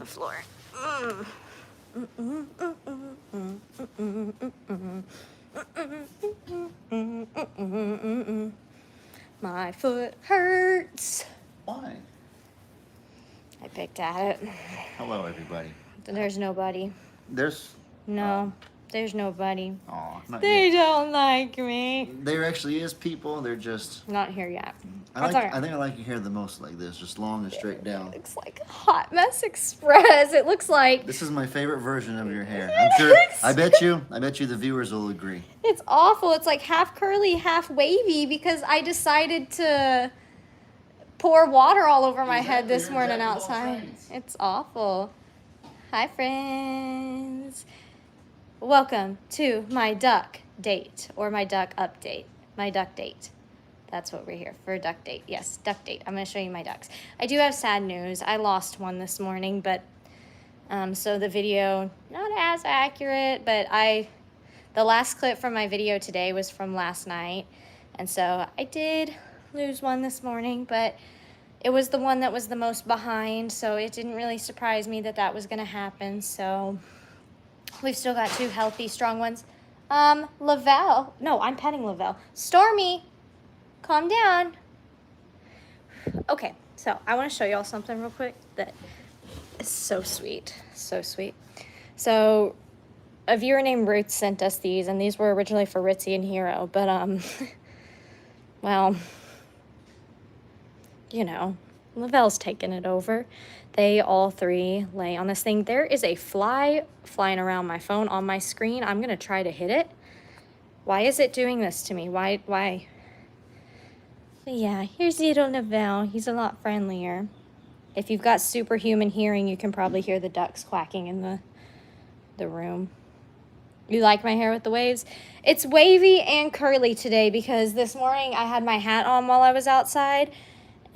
floor. My foot hurts. Why? I picked at it. Hello, everybody. There's nobody. There's... No, there's nobody. Aw, not They yet. don't like me. There actually is people. They're just... Not here yet. I think I like your hair the most like this, just long and straight down. It looks like a Hot Mess Express. It looks like... This is my favorite version of your hair. I'm sure... I bet you the viewers will agree. It's awful. It's like half curly, half wavy because I decided to pour water all over my head this morning outside. It's awful. Hi, friends. Welcome to my duck date or my duck update. My duck date. That's what we're here for, duck date. Yes, duck date. I'm going to show you my ducks. I do have sad news. I lost one this morning, but so the video, not as accurate, but the last clip from my video today was from last night. And so I did lose one this morning, but it was the one that was the most behind, so it didn't really surprise me that that was going to happen. So we've still got two healthy, strong ones. Lavelle. No, I'm petting Lavelle. Stormy. Calm down. Okay, so I want to show y'all something real quick that is so sweet. So sweet. So a viewer named Ruth sent us these, and these were originally for Ritzy and Hero, but, well, you know, Lavelle's taking it over. They all three lay on this thing. There is a fly flying around my phone on my screen. I'm going to try to hit it. Why is it doing this to me? Why? But yeah, here's little Lavelle. He's a lot friendlier. If you've got superhuman hearing, you can probably hear the ducks quacking in the room. You like my hair with the waves? It's wavy and curly today because this morning I had my hat on while I was outside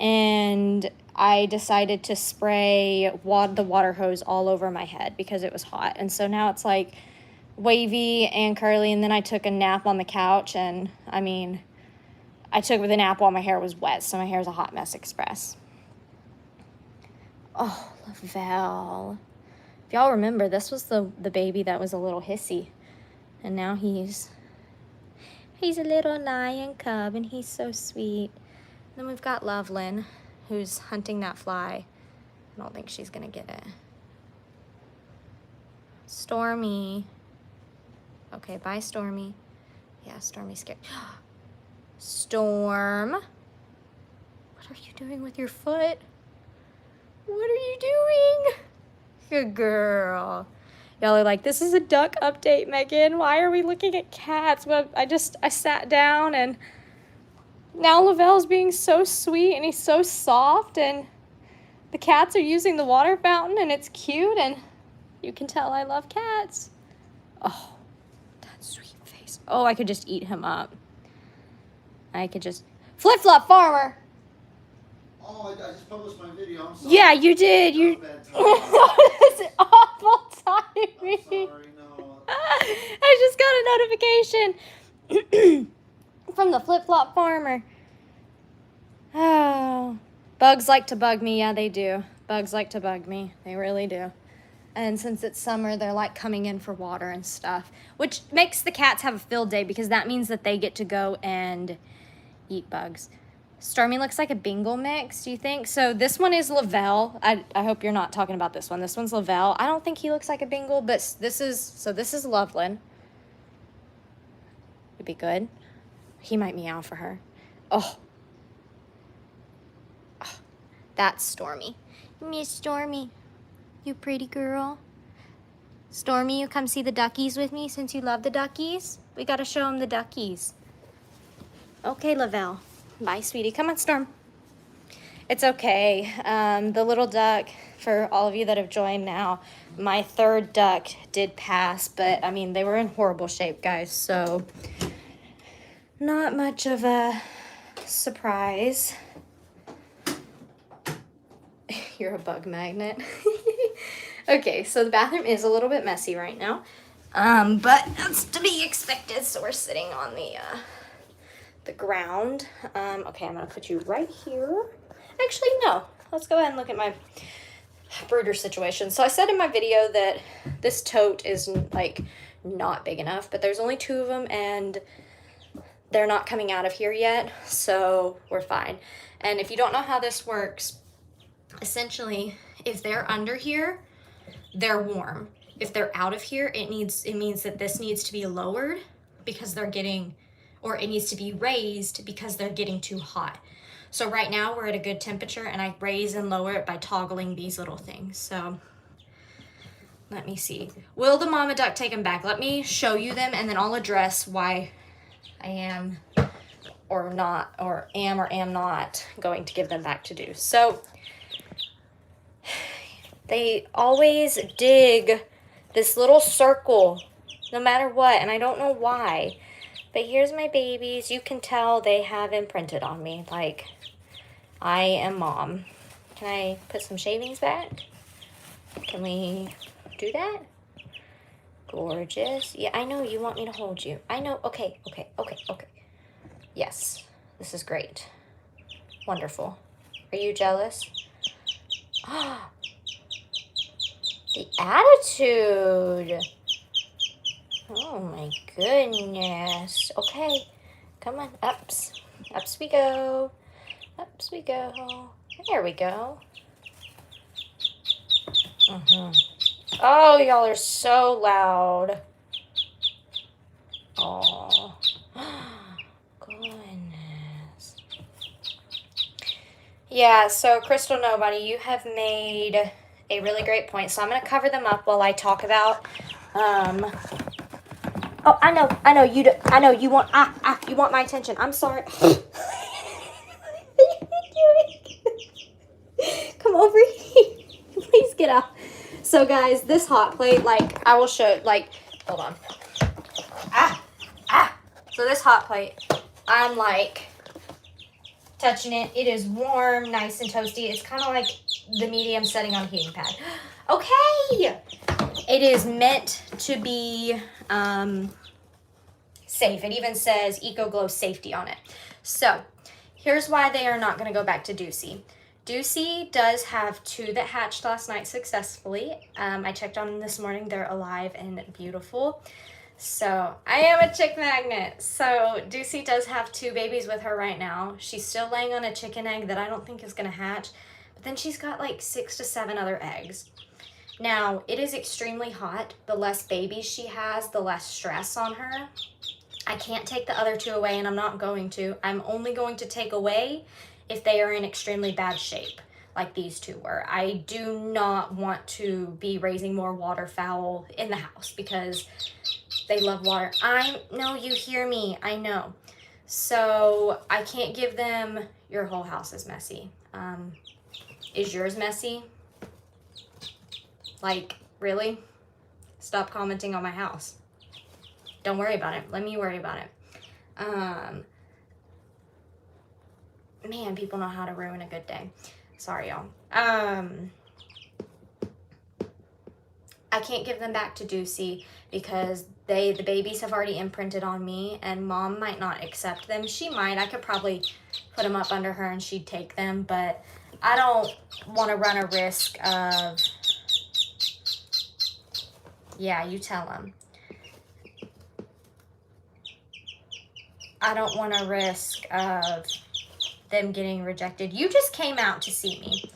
and I decided to spray the water hose all over my head because it was hot. And so now it's like wavy and curly, and then I took a nap on the couch, and I mean, I took the nap while my hair was wet, so my hair is a hot mess express. Oh, Lavelle. If y'all remember, this was the baby that was a little hissy. And now he's a little lion cub, and he's so sweet. Then we've got Loveland, who's hunting that fly. I don't think she's gonna get it. Stormy. Okay, bye, Stormy. Yeah, Stormy's scared. Storm. What are you doing with your foot? What are you doing? Good girl. Y'all are like, this is a duck update, Megan. Why are we looking at cats? Well, I sat down, and now Lavelle's being so sweet, and he's so soft, and the cats are using the water fountain, and it's cute, and you can tell I love cats. Oh, that sweet face. Oh, I could just eat him up. I could just... Flip-flop farmer! Oh, I just published my video. I'm sorry. Yeah, you did. It's awful timing. I'm sorry, no. I just got a notification from the flip-flop farmer. Oh, bugs like to bug me. Yeah, they do. Bugs like to bug me. They really do. And since it's summer, they're like coming in for water and stuff, which makes the cats have a field day because that means that they get to go and eat bugs. Stormy looks like a Bengal mix, do you think? So this one is Lavelle. I hope you're not talking about this one. This one's Lavelle. I don't think he looks like a Bengal, but this is Loveland. Would be good. He might meow for her. Oh. That's Stormy. Miss Stormy. You pretty girl. Stormy, you come see the duckies with me since you love the duckies? We gotta show them the duckies. Okay, Lavelle. Bye, sweetie. Come on, Storm. It's okay. The little duck, for all of you that have joined now, my third duck did pass, but, I mean, they were in horrible shape, guys, so not much of a surprise. You're a bug magnet. Okay, so the bathroom is a little bit messy right now, but that's to be expected, so we're sitting on the ground. Okay, I'm gonna put you right here. Actually, no. Let's go ahead and look at my brooder situation. So I said in my video that this tote is like not big enough, but there's only 2 of them and they're not coming out of here yet, so we're fine. And if you don't know how this works, essentially, if they're under here, they're warm. If they're out of here, it means that this needs to be lowered because they're getting, or it needs to be raised because they're getting too hot. So right now we're at a good temperature, and I raise and lower it by toggling these little things. So let me see. Will the mama duck take them back? Let me show you them, and then I'll address why I am or am not going to give them back to Deuce. So they always dig this little circle no matter what, and I don't know why. But here's my babies. You can tell they have imprinted on me. Like, I am mom. Can I put some shavings back? Can we do that? Gorgeous. Yeah, I know you want me to hold you. I know. Okay. Yes, this is great. Wonderful. Are you jealous? The attitude. Oh my goodness. Okay, come on. Ups we go. Ups we go. There we go. Oh, y'all are so loud. Oh, goodness. Yeah, so Crystal Nobody, you have made a really great point. So I'm going to cover them up while I talk about, oh, I know, you want, you want my attention. I'm sorry. Come over here. Please get out. So guys, this hot plate, like, I will show, like, hold on. So this hot plate, I'm like touching it. It is warm, nice and toasty. It's kind of like the medium setting on a heating pad. Okay. It is meant to be safe. It even says EcoGlow Safety on it. So here's why they are not going to go back to Deucey. Deucey does have 2 that hatched last night successfully. I checked on them this morning. They're alive and beautiful. So I am a chick magnet. So Deucey does have 2 babies with her right now. She's still laying on a chicken egg that I don't think is going to hatch. But then she's got like 6 to 7 other eggs. Now, it is extremely hot. The less babies she has, the less stress on her. I can't take the other 2 away, and I'm not going to. I'm only going to take away if they are in extremely bad shape, like these 2 were. I do not want to be raising more waterfowl in the house because they love water. No, you hear me. I know. So I can't give them, your whole house is messy. Is yours messy? Like, really? Stop commenting on my house. Don't worry about it. Let me worry about it. Man, people know how to ruin a good day. Sorry, y'all. I can't give them back to Deucey because the babies have already imprinted on me, and mom might not accept them. She might. I could probably put them up under her and she'd take them, but I don't want to run a risk of, yeah, you tell them. I don't want to risk of them getting rejected. You just came out to see me.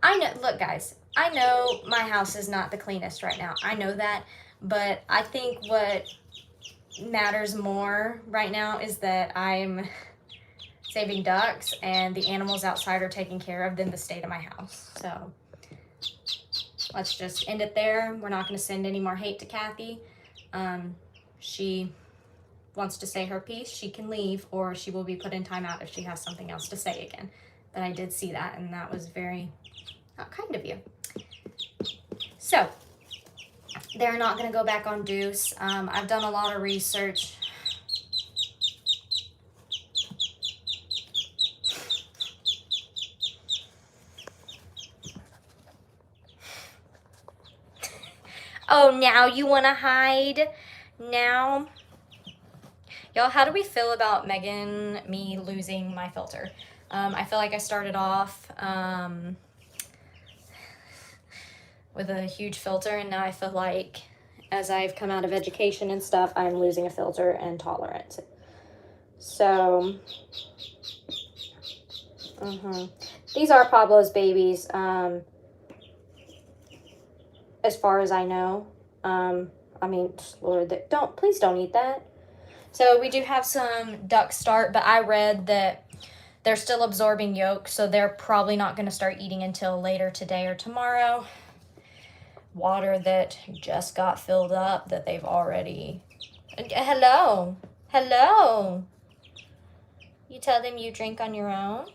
I know, look guys, I know my house is not the cleanest right now. I know that, but I think what matters more right now is that I'm saving ducks and the animals outside are taken care of than the state of my house. So let's just end it there. We're not going to send any more hate to Kathy. She wants to say her piece, she can leave, or she will be put in timeout if she has something else to say again. But I did see that, and that was very not kind of you. So they're not going to go back on Deuce. I've done a lot of research. Oh, now you want to hide? Now? Y'all, how do we feel about me losing my filter? I feel like I started off with a huge filter, and now I feel like as I've come out of education and stuff, I'm losing a filter and tolerance. So, these are Pablo's babies, as far as I know. I mean, Lord, please don't eat that. So we do have some duck start, but I read that they're still absorbing yolk, so they're probably not going to start eating until later today or tomorrow. Water that just got filled up that they've already... Hello. Hello. You tell them you drink on your own?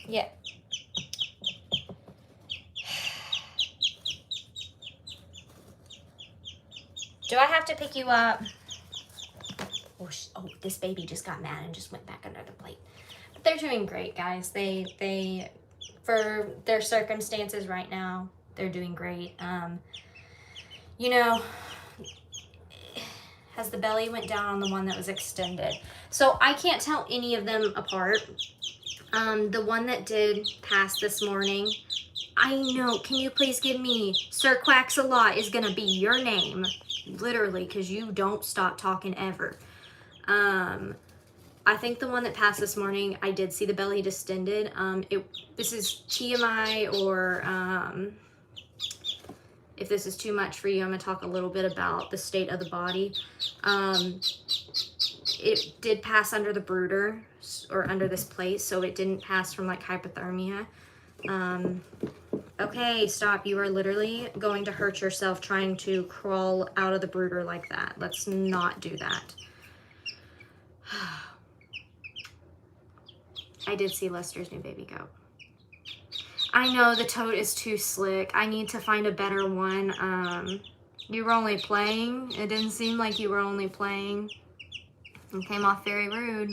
Yeah. Do I have to pick you up? Oh, this baby just got mad and just went back under the plate. But they're doing great, guys. They for their circumstances right now, they're doing great. You know, as the belly went down on the one that was extended. So I can't tell any of them apart. The one that did pass this morning, I know, can you please give me, Sir Quacks-a-Lot is gonna be your name, literally, because you don't stop talking ever. I think the one that passed this morning, I did see the belly distended. This is TMI, or if this is too much for you, I'm gonna talk a little bit about the state of the body. It did pass under the brooder, or under this plate, so it didn't pass from like hypothermia. Okay, stop. You are literally going to hurt yourself trying to crawl out of the brooder like that. Let's not do that. I did see Lester's new baby goat. I know the tote is too slick. I need to find a better one. You were only playing. It didn't seem like you were only playing. It came off very rude.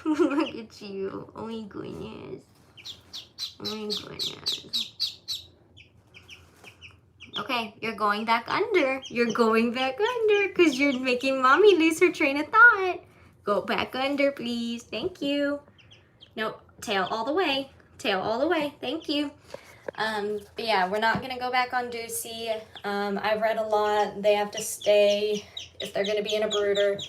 Look at you. Oh my goodness. Oh my goodness. Okay, you're going back under. You're going back under because you're making mommy lose her train of thought. Go back under, please. Thank you. Nope, tail all the way. Tail all the way. Thank you. But yeah, we're not gonna go back on Deucey. I've read a lot. They have to stay, if they're gonna be in a brooder,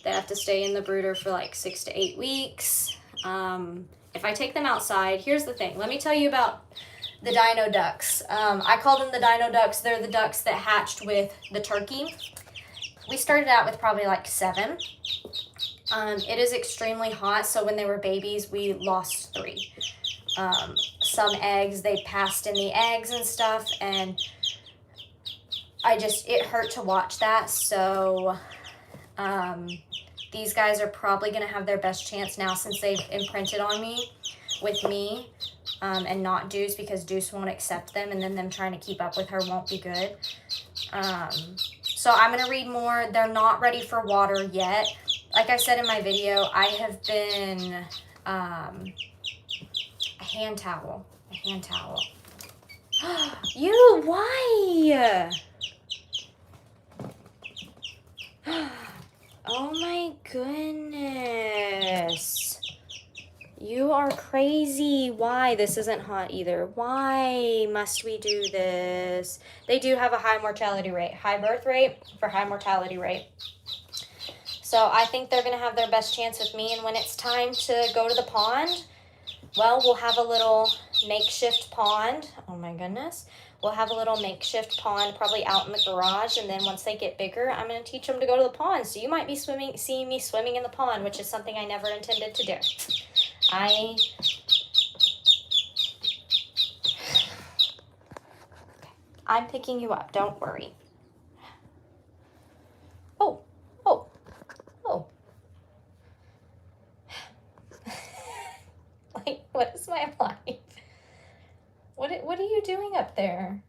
they have to stay in the brooder for like 6 to 8 weeks. If I take them outside, here's the thing. Let me tell you about the dino ducks. I call them the dino ducks. They're the ducks that hatched with the turkey. We started out with probably like 7. It is extremely hot, so when they were babies, we lost 3. Some eggs, they passed in the eggs and stuff, and it hurt to watch that. So these guys are probably gonna have their best chance now since they've imprinted on me with me, and not Deuce, because Deuce won't accept them, and then them trying to keep up with her won't be good. So I'm gonna read more. They're not ready for water yet. Like I said in my video, I have been a hand towel. You, why? Oh my goodness. You are crazy. Why? This isn't hot either. Why must we do this? They do have a high mortality rate, high birth rate for high mortality rate. So I think they're going to have their best chance with me. And when it's time to go to the pond, well, we'll have a little makeshift pond. Oh my goodness. We'll have a little makeshift pond probably out in the garage. And then once they get bigger, I'm going to teach them to go to the pond. So you might be seeing me swimming in the pond, which is something I never intended to do. I'm picking you up. Don't worry. Oh. Like, what is my life? What are you doing up there?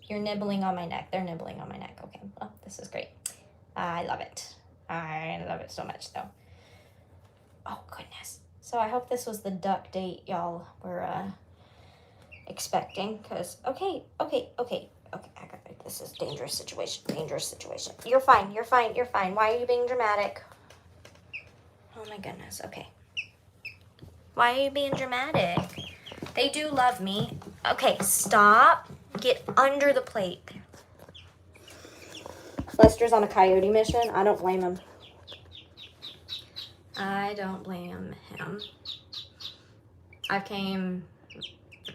You're nibbling on my neck. They're nibbling on my neck. Okay, well, this is great. I love it. I love it so much, though. Oh, goodness. So I hope this was the duck date y'all were expecting, because, okay, I got it. This is dangerous situation. Dangerous situation. You're fine. You're fine. You're fine. Why are you being dramatic? Oh my goodness. Okay. Why are you being dramatic? They do love me. Okay, stop. Get under the plate. Lester's on a coyote mission. I don't blame him. I don't blame him.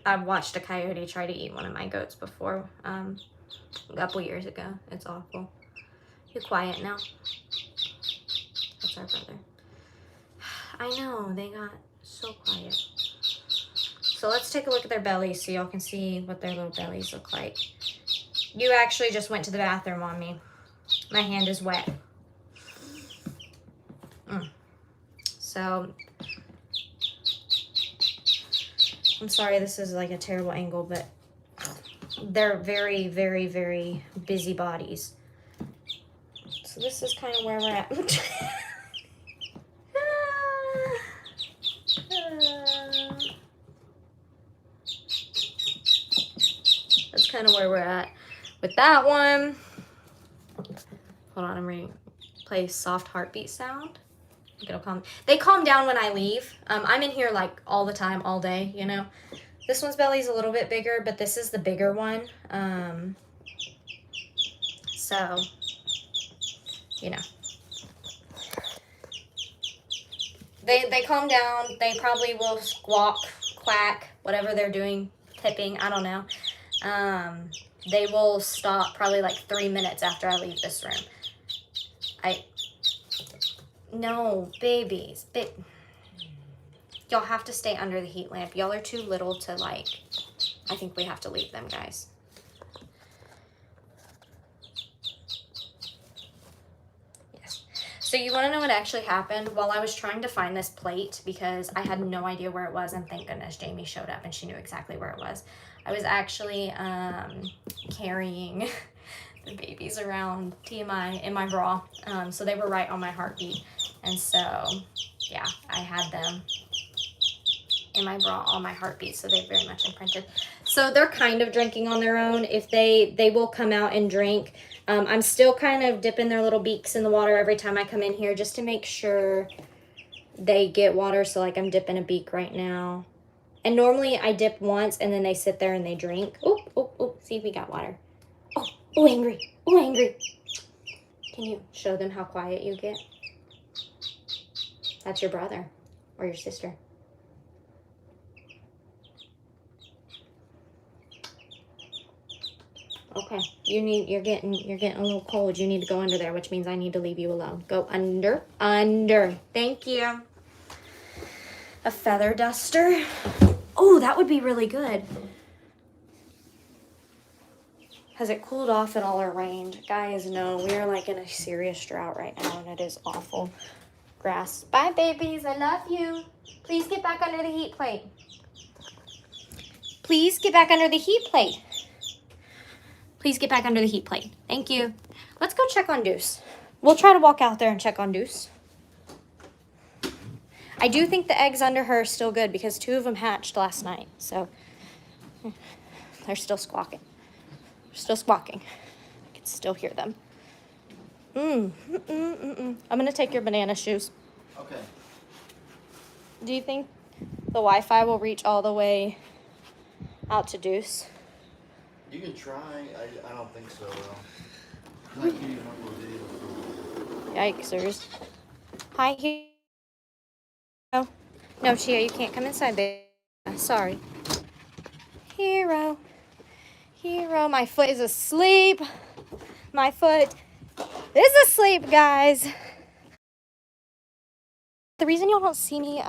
I've watched a coyote try to eat one of my goats before, a couple years ago. It's awful. You're quiet now. That's our brother. I know, they got so quiet. So let's take a look at their bellies so y'all can see what their little bellies look like. You actually just went to the bathroom on me. My hand is wet. So, I'm sorry this is like a terrible angle, but they're very, very, very busy bodies. So this is kind of where we're at. That's kind of where we're at with that one. Hold on, I'm ready to play soft heartbeat sound. It'll calm. They calm down when I leave. I'm in here like all the time, all day, you know. This one's belly's a little bit bigger, but this is the bigger one. So, you know. They calm down. They probably will squawk, quack, whatever they're doing, tipping, I don't know. They will stop probably like 3 minutes after I leave this room. No, babies. Y'all have to stay under the heat lamp. Y'all are too little to like, I think we have to leave them, guys. Yes. So you want to know what actually happened? While I was trying to find this plate, because I had no idea where it was, and thank goodness Jamie showed up and she knew exactly where it was. I was actually carrying the babies around TMI in my bra. So they were right on my heartbeat. And so, yeah, I had them in my bra on my heartbeat. So they very much imprinted. So they're kind of drinking on their own. If they will come out and drink. I'm still kind of dipping their little beaks in the water every time I come in here just to make sure they get water. So like I'm dipping a beak right now. And normally I dip once and then they sit there and they drink. Oh, oh, oh, see, we got water. Oh, oh, angry. Oh, angry. Can you show them how quiet you get? That's your brother or your sister. Okay, you're getting a little cold. You need to go under there, which means I need to leave you alone. Go under. Thank you. A feather duster. Oh, that would be really good. Has it cooled off at all or rained? Guys, no, we are like in a serious drought right now and it is awful. Grass. Bye, babies. I love you. Please get back under the heat plate. Please get back under the heat plate. Please get back under the heat plate. Thank you. Let's go check on Deuce. We'll try to walk out there and check on Deuce. I do think the eggs under her are still good because 2 of them hatched last night. So they're still squawking. They're still squawking. I can still hear them. I'm going to take your banana shoes. Okay. Do you think the Wi-Fi will reach all the way out to Deuce? You can try. I don't think so, though. I can't even upload video. Yikesers. Hi, Hero. No, Chia, you can't come inside, baby. Sorry. Hero. My foot is asleep. My foot is asleep, guys. The reason y'all don't see me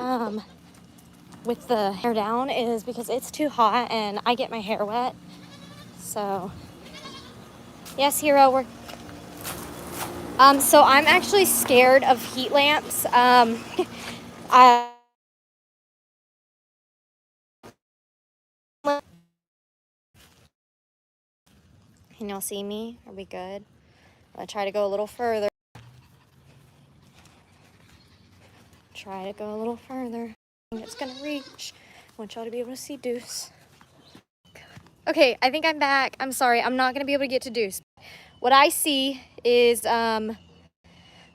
with the hair down is because it's too hot and I get my hair wet. So, yes, Hero, so I'm actually scared of heat lamps. Can y'all see me? Are we good? I'll try to go a little further. Try to go a little further. It's gonna reach. I want y'all to be able to see Deuce. Okay, I think I'm back. I'm sorry. I'm not going to be able to get to Deuce. What I see is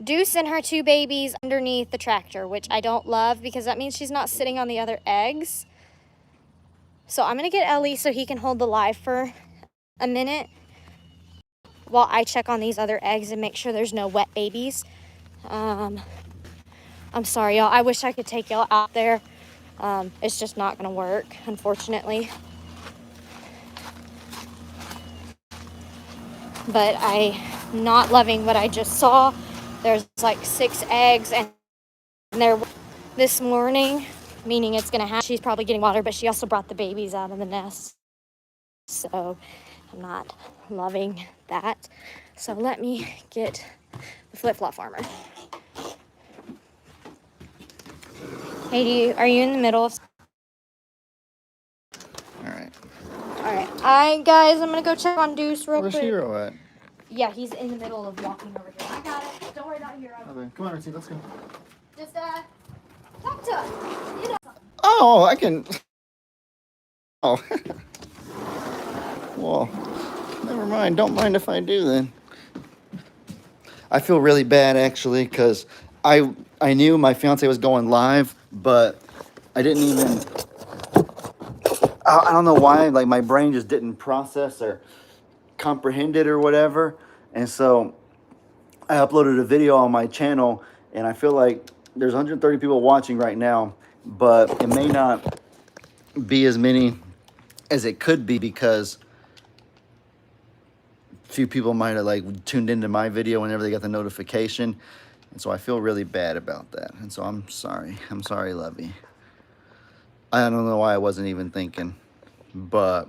Deuce and her 2 babies underneath the tractor, which I don't love because that means she's not sitting on the other eggs. So I'm going to get Ellie so he can hold the live for a minute while I check on these other eggs and make sure there's no wet babies. I'm sorry, y'all. I wish I could take y'all out there. It's just not going to work, unfortunately. But I'm not loving what I just saw. There's like 6 eggs and they're this morning, meaning it's gonna have, she's probably getting water, but she also brought the babies out of the nest. So I'm not loving that. So let me get the flip-flop farmer. Hey, are you in the middle of? Alright. Alright, guys, I'm gonna go check on Deuce real Where's quick. Hero at? Yeah, he's in the middle of walking over here. I got it. Don't worry about Hero. Okay, come on, Richie, let's go. Just, talk to us. You know. Oh, I can. Oh. Well, never mind. Don't mind if I do then. I feel really bad actually because I knew my fiance was going live, but I didn't even. I don't know why. Like my brain just didn't process or comprehend it or whatever, and so I uploaded a video on my channel, and I feel like there's 130 people watching right now, but it may not be as many as it could be because few people might have like tuned into my video whenever they got the notification, and so I feel really bad about that, and so I'm sorry, Lovey. I don't know why I wasn't even thinking, but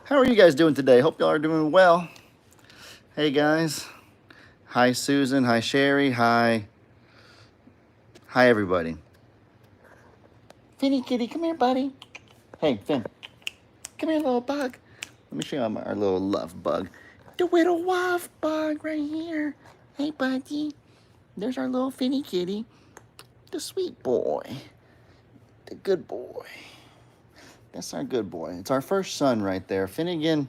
how are you guys doing today? Hope y'all are doing well. Hey guys, hi Susan, hi Sherry, hi everybody. Finny kitty, come here buddy. Hey Finn, come here little bug. Let me show you our little love bug. The little love bug right here. Hey, buddy. There's our little Finny kitty. The sweet boy. The good boy. That's our good boy. It's our first son right there. Finnegan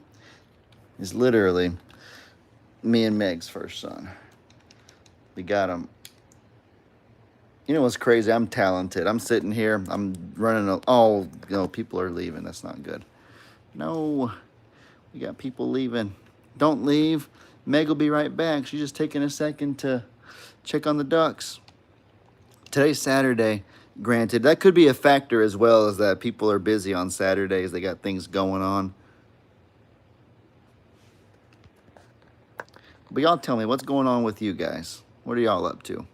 is literally me and Meg's first son. We got him. You know what's crazy? I'm talented. I'm sitting here. I'm running. Oh, people are leaving. That's not good. No. We got people leaving. Don't leave. Meg will be right back. She's just taking a second to check on the ducks. Today's Saturday. Granted, that could be a factor as well as that people are busy on Saturdays. They got things going on. But y'all tell me, what's going on with you guys? What are y'all up to?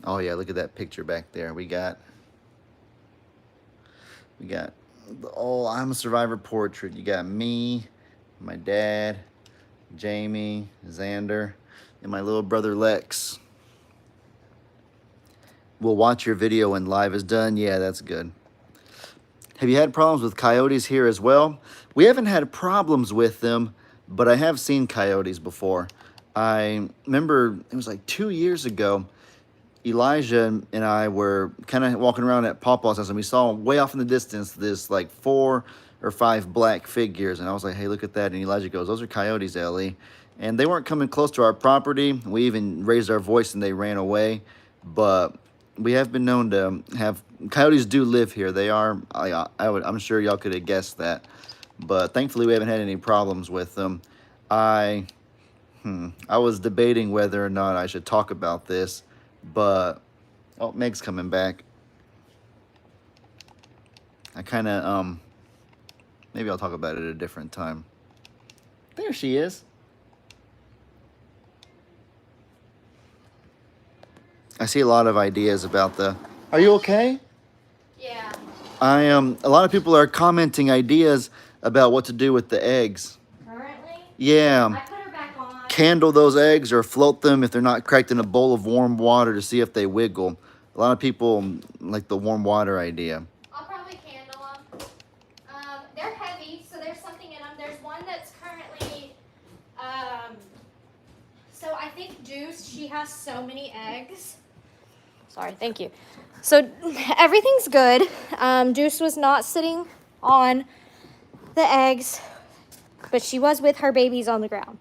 Oh, yeah, look at that picture back there. We got the I'm a Survivor portrait. You got me, my dad, Jamie, Xander, and my little brother Lex. We'll watch your video when live is done. Yeah, that's good. Have you had problems with coyotes here as well? We haven't had problems with them, but I have seen coyotes before. I remember it was like 2 years ago. Elijah and I were kind of walking around at Pawpaw's house, and we saw way off in the distance this like 4 or 5 black figures, and I was like, hey, look at that. And Elijah goes, those are coyotes, Ellie. And they weren't coming close to our property. We even raised our voice and they ran away. But we have been known to have coyotes do live here. They are, I'm sure y'all could have guessed that, but thankfully we haven't had any problems with them. I was debating whether or not I should talk about this, but oh, Meg's coming back. I kind of maybe I'll talk about it at a different time. There she is. I see a lot of ideas about the. Are you okay? Yeah. A lot of people are commenting ideas about what to do with the eggs. Currently? Yeah. I put her back on. Candle those eggs or float them if they're not cracked in a bowl of warm water to see if they wiggle. A lot of people like the warm water idea. I'll probably candle them. They're heavy, so there's something in them. There's one that's currently, so I think Deuce, she has so many eggs Sorry, thank you. So everything's good. Deuce was not sitting on the eggs, but she was with her babies on the ground,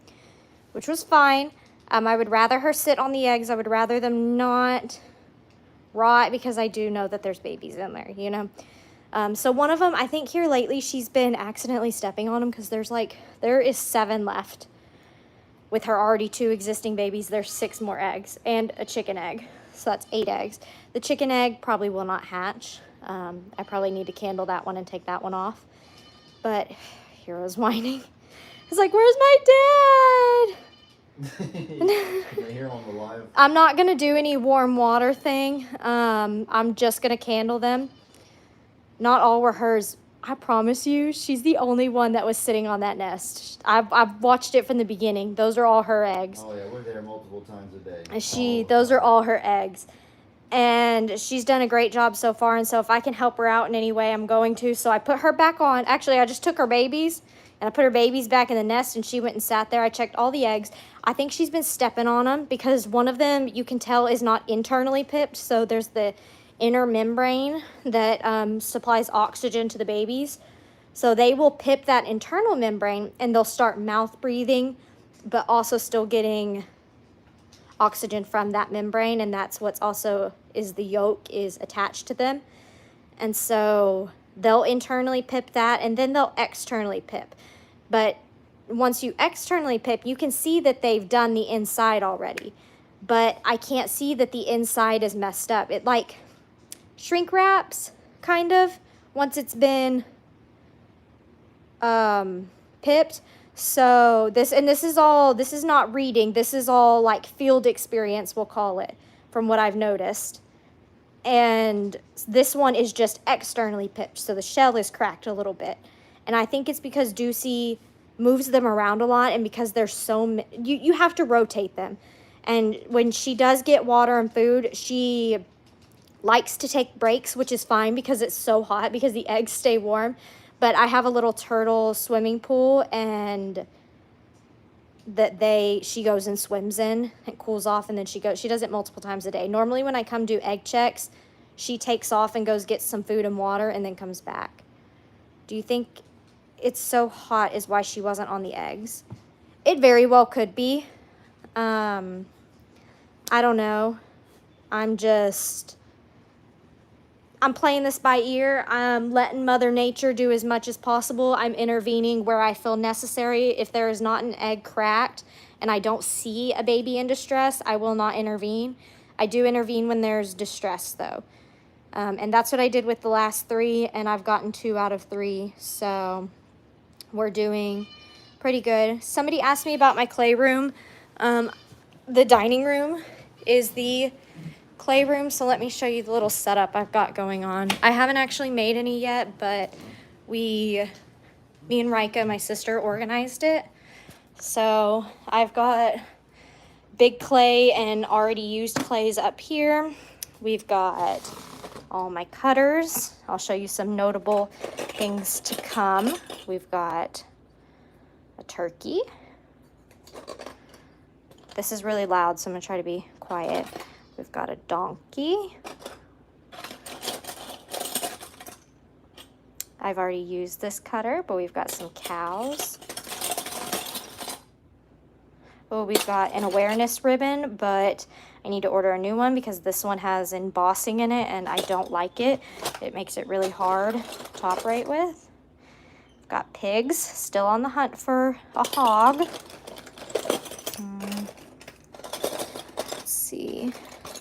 which was fine. I would rather her sit on the eggs. I would rather them not rot because I do know that there's babies in there, you know? So one of them, I think here lately, she's been accidentally stepping on them because there is 7 left. With her already 2 existing babies, there's 6 more eggs and a chicken egg. So that's 8 eggs. The chicken egg probably will not hatch. I probably need to candle that one and take that one off. But Hero's whining. He's like, where's my dad? Here on the live. I'm not going to do any warm water thing. I'm just going to candle them. Not all were hers. I promise you, she's the only one that was sitting on that nest. I've watched it from the beginning. Those are all her eggs. Oh, yeah, we're there multiple times a day. And those are all her eggs. And she's done a great job so far. And so if I can help her out in any way, I'm going to. So I put her back on. Actually, I just took her babies. And I put her babies back in the nest, and she went and sat there. I checked all the eggs. I think she's been stepping on them because one of them, you can tell, is not internally pipped. So there's the inner membrane that supplies oxygen to the babies. So they will pip that internal membrane, and they'll start mouth breathing, but also still getting oxygen from that membrane. And that's what's also is the yolk is attached to them. And so they'll internally pip that, and then they'll externally pip. But once you externally pip, you can see that they've done the inside already. But I can't see that the inside is messed up. It like shrink wraps, kind of, once it's been pipped. So this is not reading. This is all like field experience, we'll call it, from what I've noticed. And this one is just externally pipped, so the shell is cracked a little bit. And I think it's because Deucey moves them around a lot, and because there's so you have to rotate them. And when she does get water and food, she likes to take breaks, which is fine because it's so hot, because the eggs stay warm. But I have a little turtle swimming pool, and she goes and swims in and cools off, and then she does it multiple times a day. Normally when I come do egg checks, she takes off and goes get some food and water and then comes back. Do you think it's so hot is why she wasn't on the eggs? It very well could be. I don't know. I'm playing this by ear. I'm letting Mother Nature do as much as possible. I'm intervening where I feel necessary. If there is not an egg cracked and I don't see a baby in distress, I will not intervene. I do intervene when there's distress, though. And that's what I did with the last 3, and I've gotten 2 out of 3. So we're doing pretty good. Somebody asked me about my clay room. The dining room is the clay room, so let me show you the little setup I've got going on. I haven't actually made any yet, but me and Rika, my sister, organized it. So I've got big clay and already used clays up here. We've got all my cutters. I'll show you some notable things to come. We've got a turkey. This is really loud, so I'm gonna try to be quiet. We've got a donkey. I've already used this cutter, but we've got some cows. Oh, we've got an awareness ribbon, but I need to order a new one because this one has embossing in it and I don't like it. It makes it really hard to operate with. We've got pigs, still on the hunt for a hog. Let's see.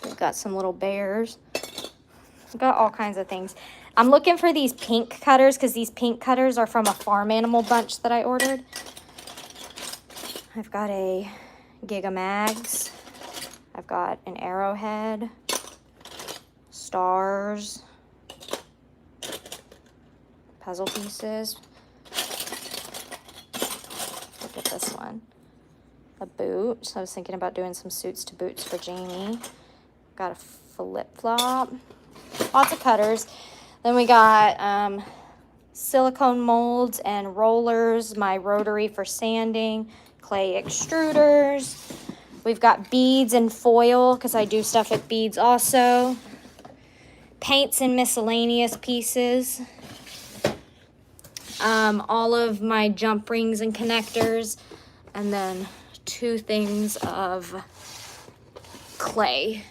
We've got some little bears. We've got all kinds of things. I'm looking for these pink cutters because these pink cutters are from a farm animal bunch that I ordered. I've got a Gigamags. I've got an arrowhead, stars, puzzle pieces. Look at this one. A boot. So I was thinking about doing some suits to boots for Jamie. Got a flip-flop. Lots of cutters. Then we got silicone molds and rollers, my rotary for sanding, clay extruders, We've got beads and foil because I do stuff with beads also. Paints and miscellaneous pieces. All of my jump rings and connectors. And then 2 things of clay.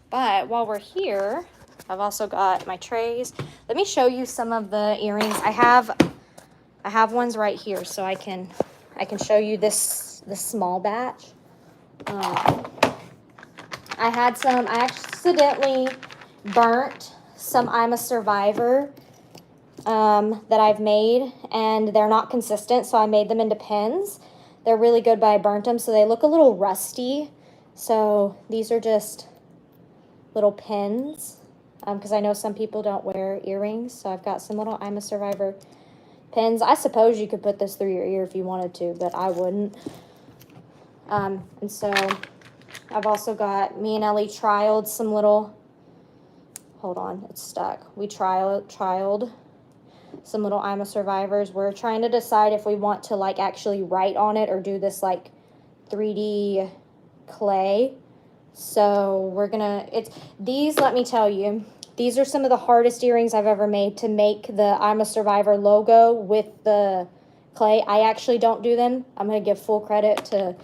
But while we're here, I've also got my trays. Let me show you some of the earrings. I have ones right here, so I can show you this small batch. I accidentally burnt some I'm a Survivor that I've made, and they're not consistent, so I made them into pins. They're really good, but I burnt them, so they look a little rusty. So these are just little pins, because I know some people don't wear earrings, so I've got some little I'm a Survivor pins. I suppose you could put this through your ear if you wanted to, but I wouldn't. And so I've also got, me and Ellie trialed some little, hold on, it's stuck. We trialed some little I'm a Survivors. We're trying to decide if we want to like actually write on it or do this like 3D clay. So we're gonna, these, let me tell you, these are some of the hardest earrings I've ever made to make the I'm a Survivor logo with the clay. I actually don't do them. I'm gonna give full credit to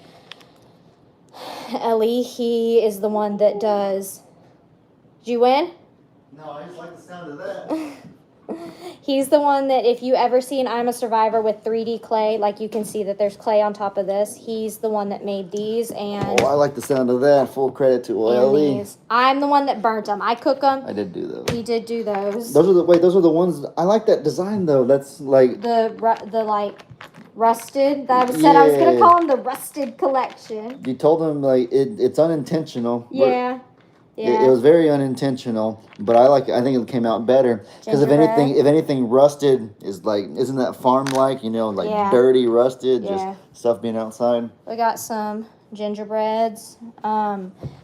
Ellie. He is the one that does. Did you win? No, I just like the sound of that. He's the one that if you ever see an I'm a Survivor with 3D clay, like you can see that there's clay on top of this, he's the one that made these. And oh, I like the sound of that. Full credit to Ellie. I'm the one that burnt them. I cook them. I did do those. He did do those. Those are the ones. I like that design though. That's like the like rusted. That I said I was gonna call them the rusted collection. You told them like it's unintentional. Yeah. Yeah. It was very unintentional, but I think it came out better because if anything, rusted is like, isn't that farm like, like dirty, rusted, just stuff being outside. We got some gingerbreads.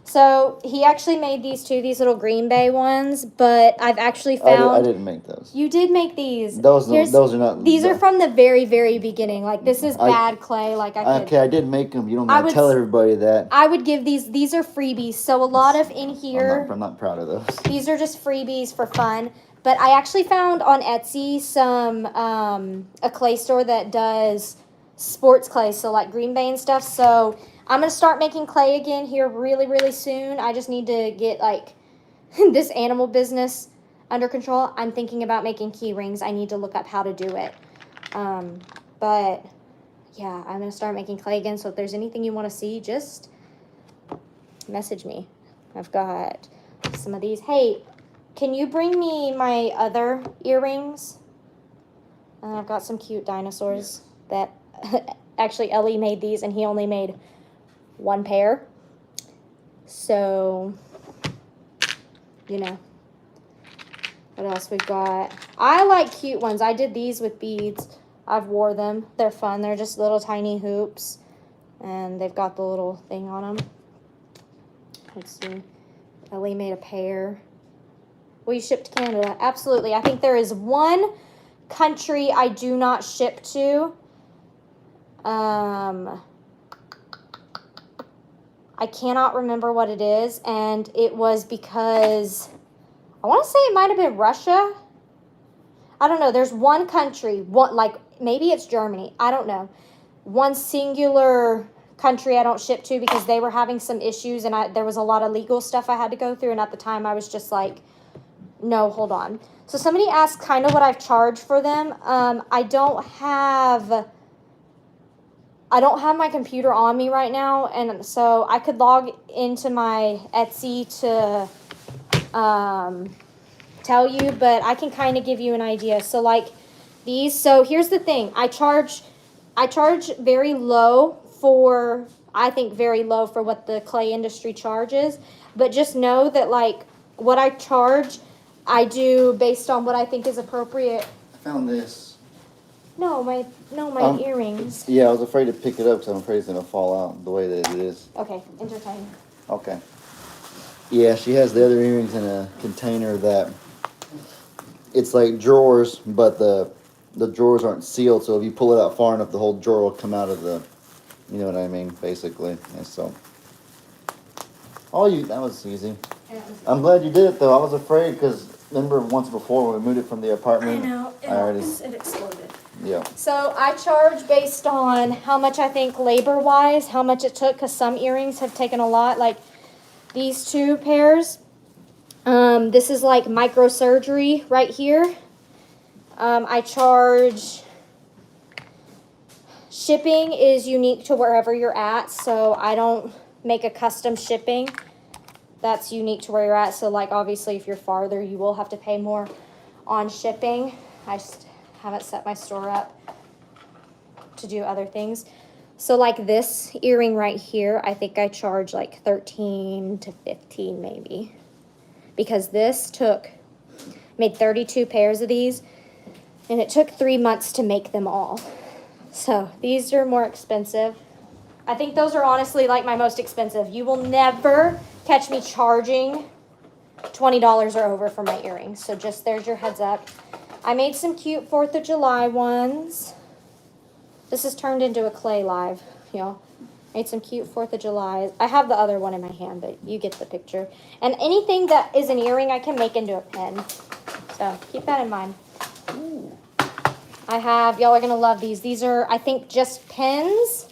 So he actually made these little Green Bay ones, but I've actually found I didn't make those. You did make these. Those are not. These are from the very, very beginning. Like this is bad clay. Like I did make them. You don't gotta tell everybody that. I would give these. These are freebies. So a lot of in here. I'm not proud of those. These are just freebies for fun. But I actually found on Etsy some a clay store that does sports clay, so like Green Bay and stuff. So I'm going to start making clay again here really, really soon. I just need to get, like, this animal business under control. I'm thinking about making key rings. I need to look up how to do it. But, yeah, I'm going to start making clay again. So if there's anything you want to see, just message me. I've got some of these. Hey, can you bring me my other earrings? I've got some cute dinosaurs that... Actually, Ellie made these, and he only made 1 pair. So, what else we've got? I like cute ones. I did these with beads. I've wore them. They're fun. They're just little tiny hoops, and they've got the little thing on them. Let's see. Ellie made a pair. Will you ship to Canada? Absolutely. I think there is one country I do not ship to. I cannot remember what it is, and it was because I want to say it might have been Russia. I don't know. There's one country, maybe it's Germany. I don't know. One singular country I don't ship to because they were having some issues, and there was a lot of legal stuff I had to go through, and at the time I was just like, no, hold on. So somebody asked kind of what I've charged for them. I don't have my computer on me right now, and so I could log into my Etsy to tell you, but I can kind of give you an idea. So like these, so here's the thing. I charge very low for, I think very low for what the clay industry charges, but just know that like what I charge, I do based on what I think is appropriate. I found this. No, my earrings. Yeah, I was afraid to pick it up because I'm afraid it's going to fall out the way that it is. Okay, entertain. Okay. Yeah, she has the other earrings in a container that it's like drawers, but the drawers aren't sealed, so if you pull it out far enough, the whole drawer will come out of the, you know what I mean, basically. And so Oh, that was easy. I'm glad you did it though. I was afraid because remember once before when we moved it from the I apartment. know. It exploded. Yeah. So I charge based on how much I think labor-wise, how much it took, because some earrings have taken a lot. Like these 2 pairs. This is like microsurgery right here. I charge. Shipping is unique to wherever you're at, so I don't make a custom shipping. That's unique to where you're at. So like obviously if you're farther, you will have to pay more on shipping. I just haven't set my store up to do other things. So like this earring right here, I think I charge like 13 to 15 maybe. Because this made 32 pairs of these, and it took 3 months to make them all. So these are more expensive. I think those are honestly like my most expensive. You will never catch me charging $20 or over for my earrings. So just there's your heads up. I made some cute 4th of July ones. This has turned into a clay live, y'all. Made some cute 4th of July. I have the other one in my hand, but you get the picture. And anything that is an earring, I can make into a pin. So keep that in mind. Ooh. Y'all are going to love these. These are, I think, just pins.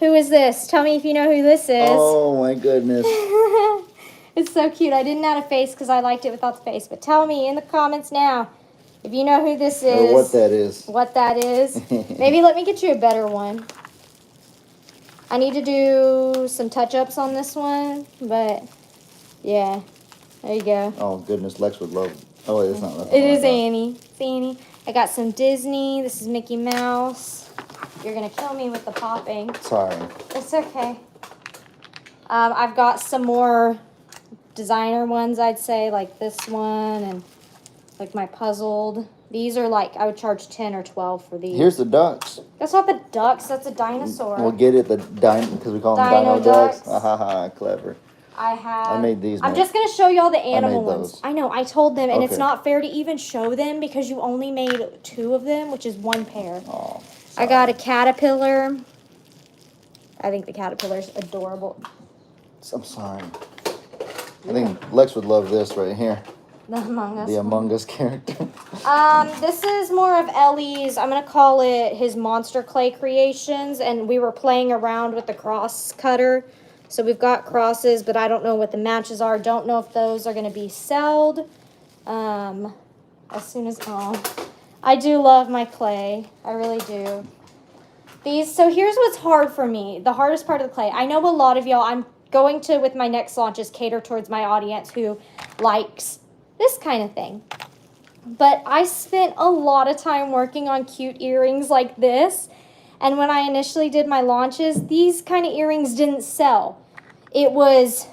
Who is this? Tell me if you know who this is. Oh, my goodness. It's so cute. I didn't add a face because I liked it without the face. But tell me in the comments now if you know who this is. Or what that is. What that is. Maybe let me get you a better one. I need to do some touch-ups on this one. But, yeah. There you go. Oh, goodness. Lex would love it. Oh, wait, it's not. It is Annie. It's Annie. I got some Disney. This is Mickey Mouse. You're going to kill me with the popping. Sorry. It's okay. I've got some more designer ones, I'd say, like this one and like my puzzled. These are like, I would charge 10 or 12 for these. Here's the ducks. That's not the ducks. That's a dinosaur. We'll get it, because we call them Dino dino ducks. ducks. Ha ha ha, clever. I made these. I'm just going to show y'all the animal made ones. those. I know. I told them, and it's Okay. not fair to even show them because you only made 2 of them, which is 1 pair. Oh, I got a caterpillar. I think the caterpillar's adorable. I'm sorry. I think Lex would love this right here. The Among Us. The Among Us character. This is more of Ellie's, I'm going to call it his Monster Clay creations, and we were playing around with the cross cutter. So we've got crosses, but I don't know what the matches are. Don't know if those are going to be sold. As soon as, I do love my clay. I really do. So here's what's hard for me. The hardest part of the clay. I know a lot of y'all, I'm going to, with my next launches, cater towards my audience who likes this kind of thing. But I spent a lot of time working on cute earrings like this. And when I initially did my launches, these kind of earrings didn't sell. It was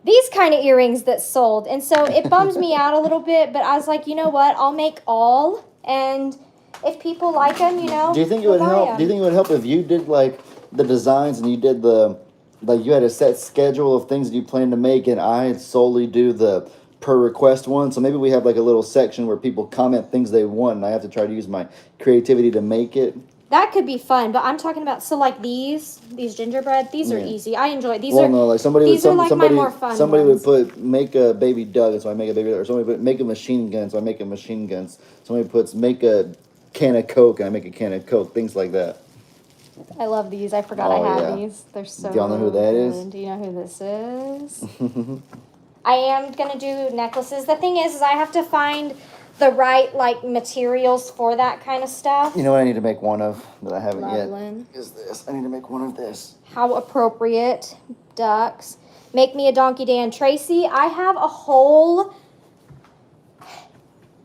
these kind of earrings that sold. And so it bums me out a little bit, but I was like, you know what? I'll make all. And if people like them, you know, Do you think it would help? Do you think it would help if you did like the designs and you did you had a set schedule of things that you plan to make, and I solely do the per request one? So maybe we have like a little section where people comment things they want, and I have to try to use my creativity to make it. That could be fun, but I'm talking about, so like these gingerbread, these are easy. I enjoy these. No, like somebody my more fun somebody ones. would put make a baby Doug, and so I make a baby Doug, or somebody put make a machine gun, so I make a machine gun. Somebody puts make a can of Coke, and I make a can of Coke, things like that. I love these. I forgot Oh, I had yeah. these. They're so Do y'all know who that is? good. Do you know who this is? I am going to do necklaces. The thing is I have to find the right, like, materials for that kind of stuff. You know what I need to make one of that I haven't Loveland. yet? Is this. I need to make one of this. How appropriate. Ducks. Make me a Donkey Dan Tracy. I have a whole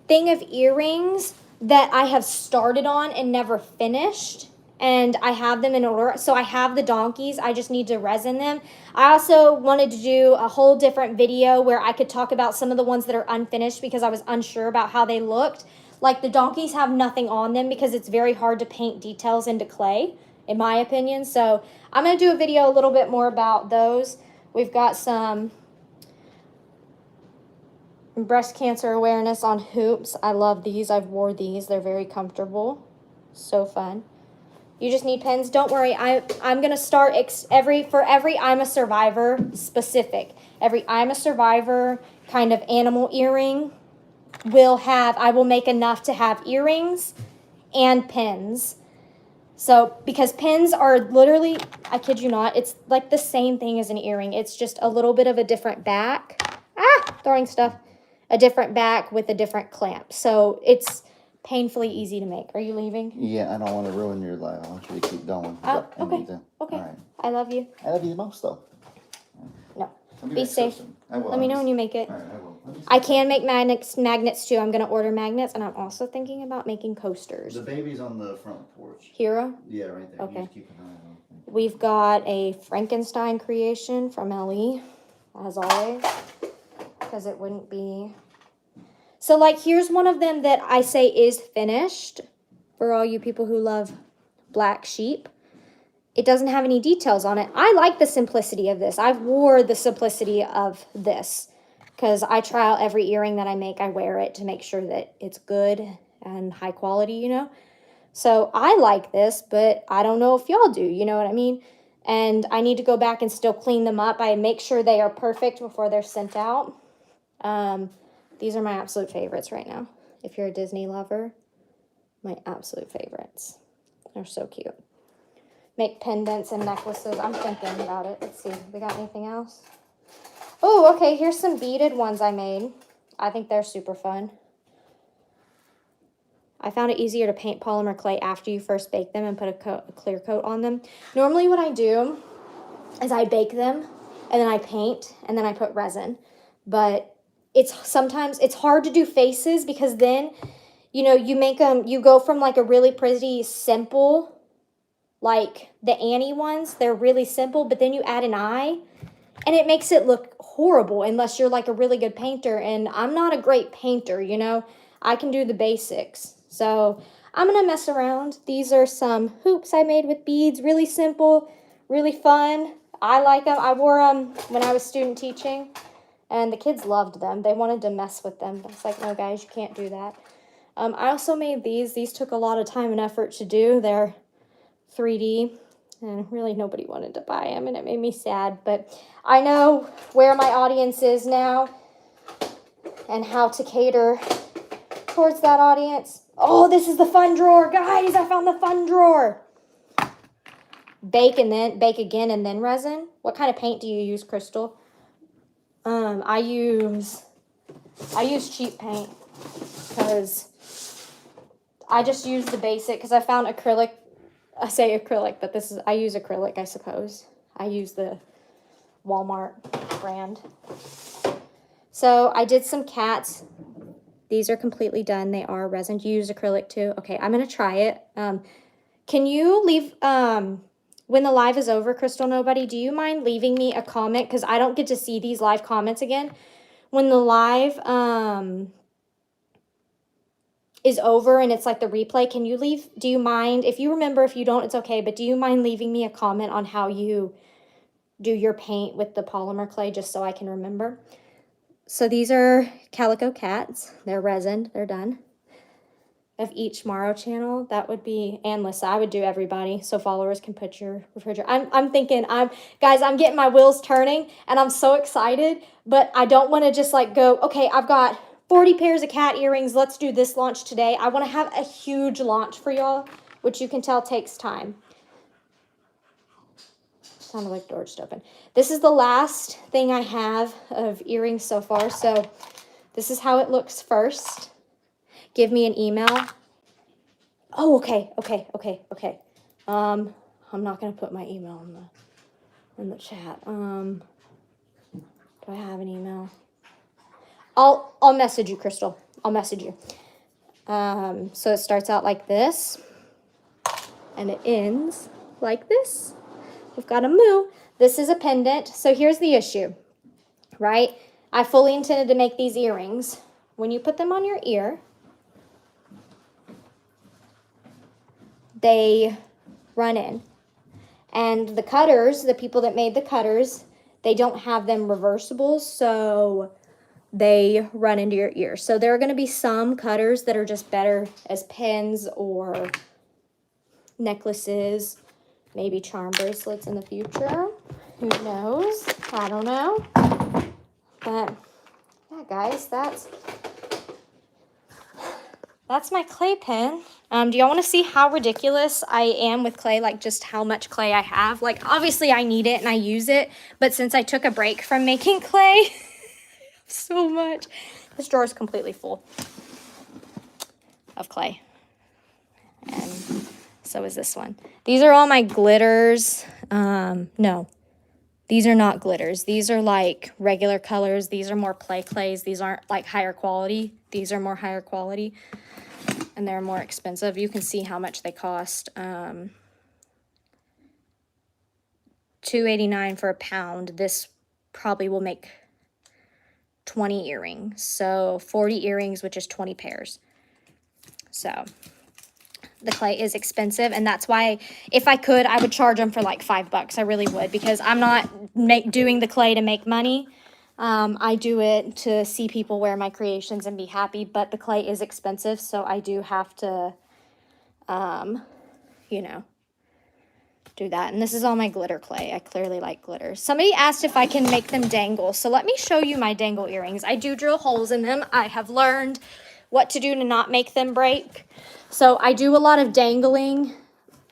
thing of earrings that I have started on and never finished. And I have them in order. So I have the donkeys. I just need to resin them. I also wanted to do a whole different video where I could talk about some of the ones that are unfinished because I was unsure about how they looked. Like the donkeys have nothing on them because it's very hard to paint details into clay, in my opinion. So I'm going to do a video a little bit more about those. We've got some breast cancer awareness on hoops. I love these. I've wore these. They're very comfortable. So fun. You just need pins. Don't worry. I'm gonna start for every I'm a Survivor specific. Every I'm a Survivor kind of animal earring I will make enough to have earrings and pins. So because pins are literally, I kid you not, it's like the same thing as an earring. It's just a little bit of a different back. Throwing stuff. A different back with a different clamp. So it's painfully easy to make. Are you leaving? Yeah, I don't want to ruin your life. I want you to keep going. Oh, okay. Okay. All right. I love you. I love you the most, though. No. Be Be safe. I will. Let me know when you make it. All right, I will. I can make magnets too. I'm going to order magnets, and I'm also thinking about making coasters. The baby's on the front porch. Hero? Yeah, right there. Okay. You just keep an eye on him. We've got a Frankenstein creation from Ellie, as always, because it wouldn't be. So, like, here's one of them that I say is finished for all you people who love black sheep. It doesn't have any details on it. I like the simplicity of this. I've wore the simplicity of this because I trial every earring that I make. I wear it to make sure that it's good and high quality, you know. So I like this, but I don't know if y'all do, you know what I mean? And I need to go back and still clean them up. I make sure they are perfect before they're sent out. These are my absolute favorites right now. If you're a Disney lover, my absolute favorites. They're so cute. Make pendants and necklaces. I'm thinking about it. Let's see. We got anything else? Oh, okay. Here's some beaded ones I made. I think they're super fun. I found it easier to paint polymer clay after you first bake them and put a clear coat on them. Normally what I do is I bake them and then I paint and then I put resin. But sometimes it's hard to do faces because then, you know, you go from like a really pretty simple, like the Annie ones, they're really simple, but then you add an eye and it makes it look horrible unless you're like a really good painter. And I'm not a great painter, you know, I can do the basics. So I'm going to mess around. These are some hoops I made with beads, really simple, really fun. I like them. I wore them when I was student teaching and the kids loved them. They wanted to mess with them. But it's like, no guys, you can't do that. I also made these. These took a lot of time and effort to do. They're 3D, and really nobody wanted to buy them, and it made me sad. But I know where my audience is now and how to cater towards that audience. Oh, this is the fun drawer. Guys, I found the fun drawer. Bake again, and then resin. What kind of paint do you use, Crystal? I use cheap paint because I just use the basic because I found acrylic. I say acrylic, but I use acrylic, I suppose. I use the Walmart brand. So I did some cats. These are completely done. They are resin. You use acrylic too? Okay, I'm going to try it. Can you leave, when the live is over, Crystal Nobody, do you mind leaving me a comment? Because I don't get to see these live comments again. When the live is over and it's like the replay, do you mind, if you remember, if you don't, it's okay, but do you mind leaving me a comment on how you do your paint with the polymer clay, just so I can remember? So these are calico cats. They're resin. They're done. Of each Morrow channel, that would be, and Lissa, I would do everybody so followers can put your refrigerator. I'm thinking, guys, I'm getting my wheels turning and I'm so excited, but I don't want to just like go, okay, I've got 40 pairs of cat earrings. Let's do this launch today. I want to have a huge launch for y'all, which you can tell takes time. Sounded like door just open. This is the last thing I have of earrings so far. So this is how it looks first. Give me an email. Oh, okay. I'm not gonna put my email in the chat. Do I have an email? I'll message you, Crystal. I'll message you. So it starts out like this, and it ends like this. We've got a moo. This is a pendant. So here's the issue, right? I fully intended to make these earrings. When you put them on your ear, they run in. And the cutters, the people that made the cutters, they don't have them reversible, so they run into your ear. So there are going to be some cutters that are just better as pens or necklaces, maybe charm bracelets in the future. Who knows? I don't know. But yeah, guys, that's my clay pen. Do y'all want to see how ridiculous I am with clay? Like just how much clay I have? Like obviously I need it and I use it. But since I took a break from making clay so much, this drawer is completely full of clay. And so is this one. These are all my glitters. No, these are not glitters. These are like regular colors. These are more play clays. These aren't like higher quality. These are more higher quality. And they're more expensive. You can see how much they cost. $2.89 for a pound. This probably will make 20 earrings. So 40 earrings, which is 20 pairs. So the clay is expensive, and that's why if I could, I would charge them for like $5. I really would, because I'm not doing the clay to make money. I do it to see people wear my creations and be happy, but the clay is expensive, so I do have to, you know, do that. And this is all my glitter clay. I clearly like glitter. Somebody asked if I can make them dangle, so let me show you my dangle earrings. I do drill holes in them. I have learned what to do to not make them break. So I do a lot of dangling.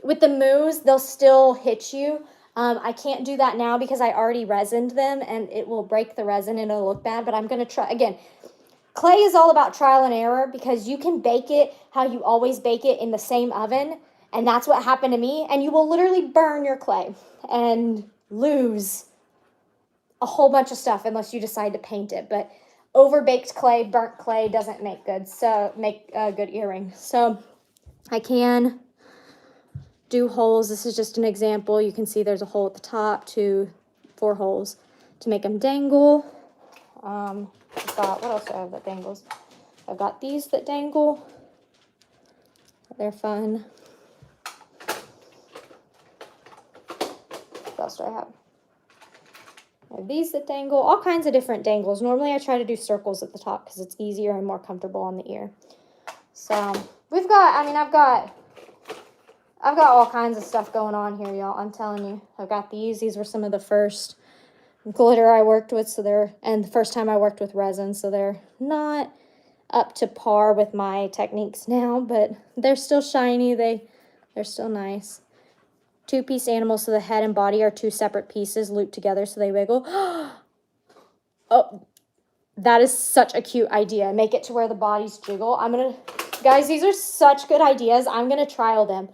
With the moos, they'll still hit you. I can't do that now because I already resined them and it will break the resin and it'll look bad, but I'm going to try. Again, clay is all about trial and error because you can bake it how you always bake it in the same oven, and that's what happened to me, and you will literally burn your clay and lose a whole bunch of stuff unless you decide to paint it. But overbaked clay, burnt clay doesn't make good, so make a good earring. So I can do holes. This is just an example. You can see there's a hole at the top, 4 holes to make them dangle. I've got, what else do I have that dangles? I've got these that dangle. They're fun. What else do I have? I have these that dangle, all kinds of different dangles. Normally I try to do circles at the top because it's easier and more comfortable on the ear. So we've got, I've got all kinds of stuff going on here, y'all. I'm telling you. I've got these. These were some of the first glitter I worked with, and the first time I worked with resin, so they're not up to par with my techniques now, but they're still shiny. They're still nice. 2-piece animals, so the head and body are 2 separate pieces looped together so they wiggle. Oh, that is such a cute idea. Make it to where the bodies jiggle. Guys, these are such good ideas. I'm going to trial them.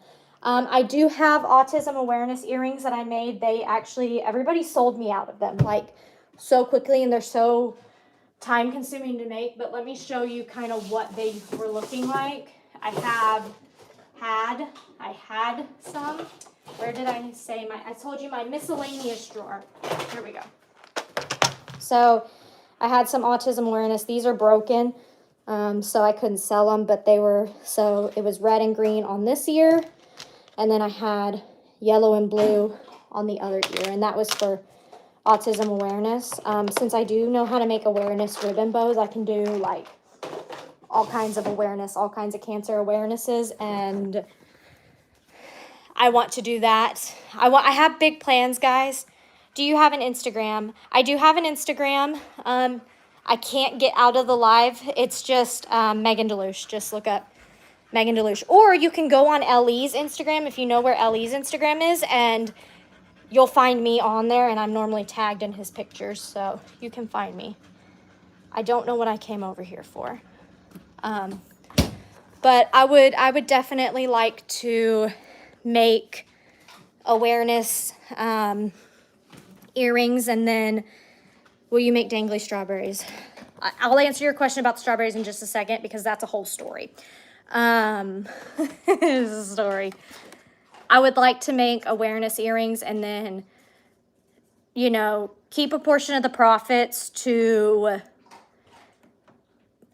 I do have autism awareness earrings that I made. Everybody sold me out of them like so quickly, and they're so time consuming to make, but let me show you kind of what they were looking like. I had some. Where did I say I told you my miscellaneous drawer. Here we go. So I had some autism awareness. These are broken, so I couldn't sell them, but so it was red and green on this ear. And then I had yellow and blue on the other ear, and that was for autism awareness. Since I do know how to make awareness ribbon bows, I can do like all kinds of awareness, all kinds of cancer awarenesses, and I want to do that. I have big plans, guys. Do you have an Instagram? I do have an Instagram. I can't get out of the live. It's just Megan Delouche. Just look up Megan Delouche. Or you can go on Ellie's Instagram if you know where Ellie's Instagram is, and you'll find me on there, and I'm normally tagged in his pictures, so you can find me. I don't know what I came over here for. But I would definitely like to make awareness earrings, and then will you make dangly strawberries? I'll answer your question about the strawberries in just a second because that's a whole story. It's a story. I would like to make awareness earrings and then, keep a portion of the profits to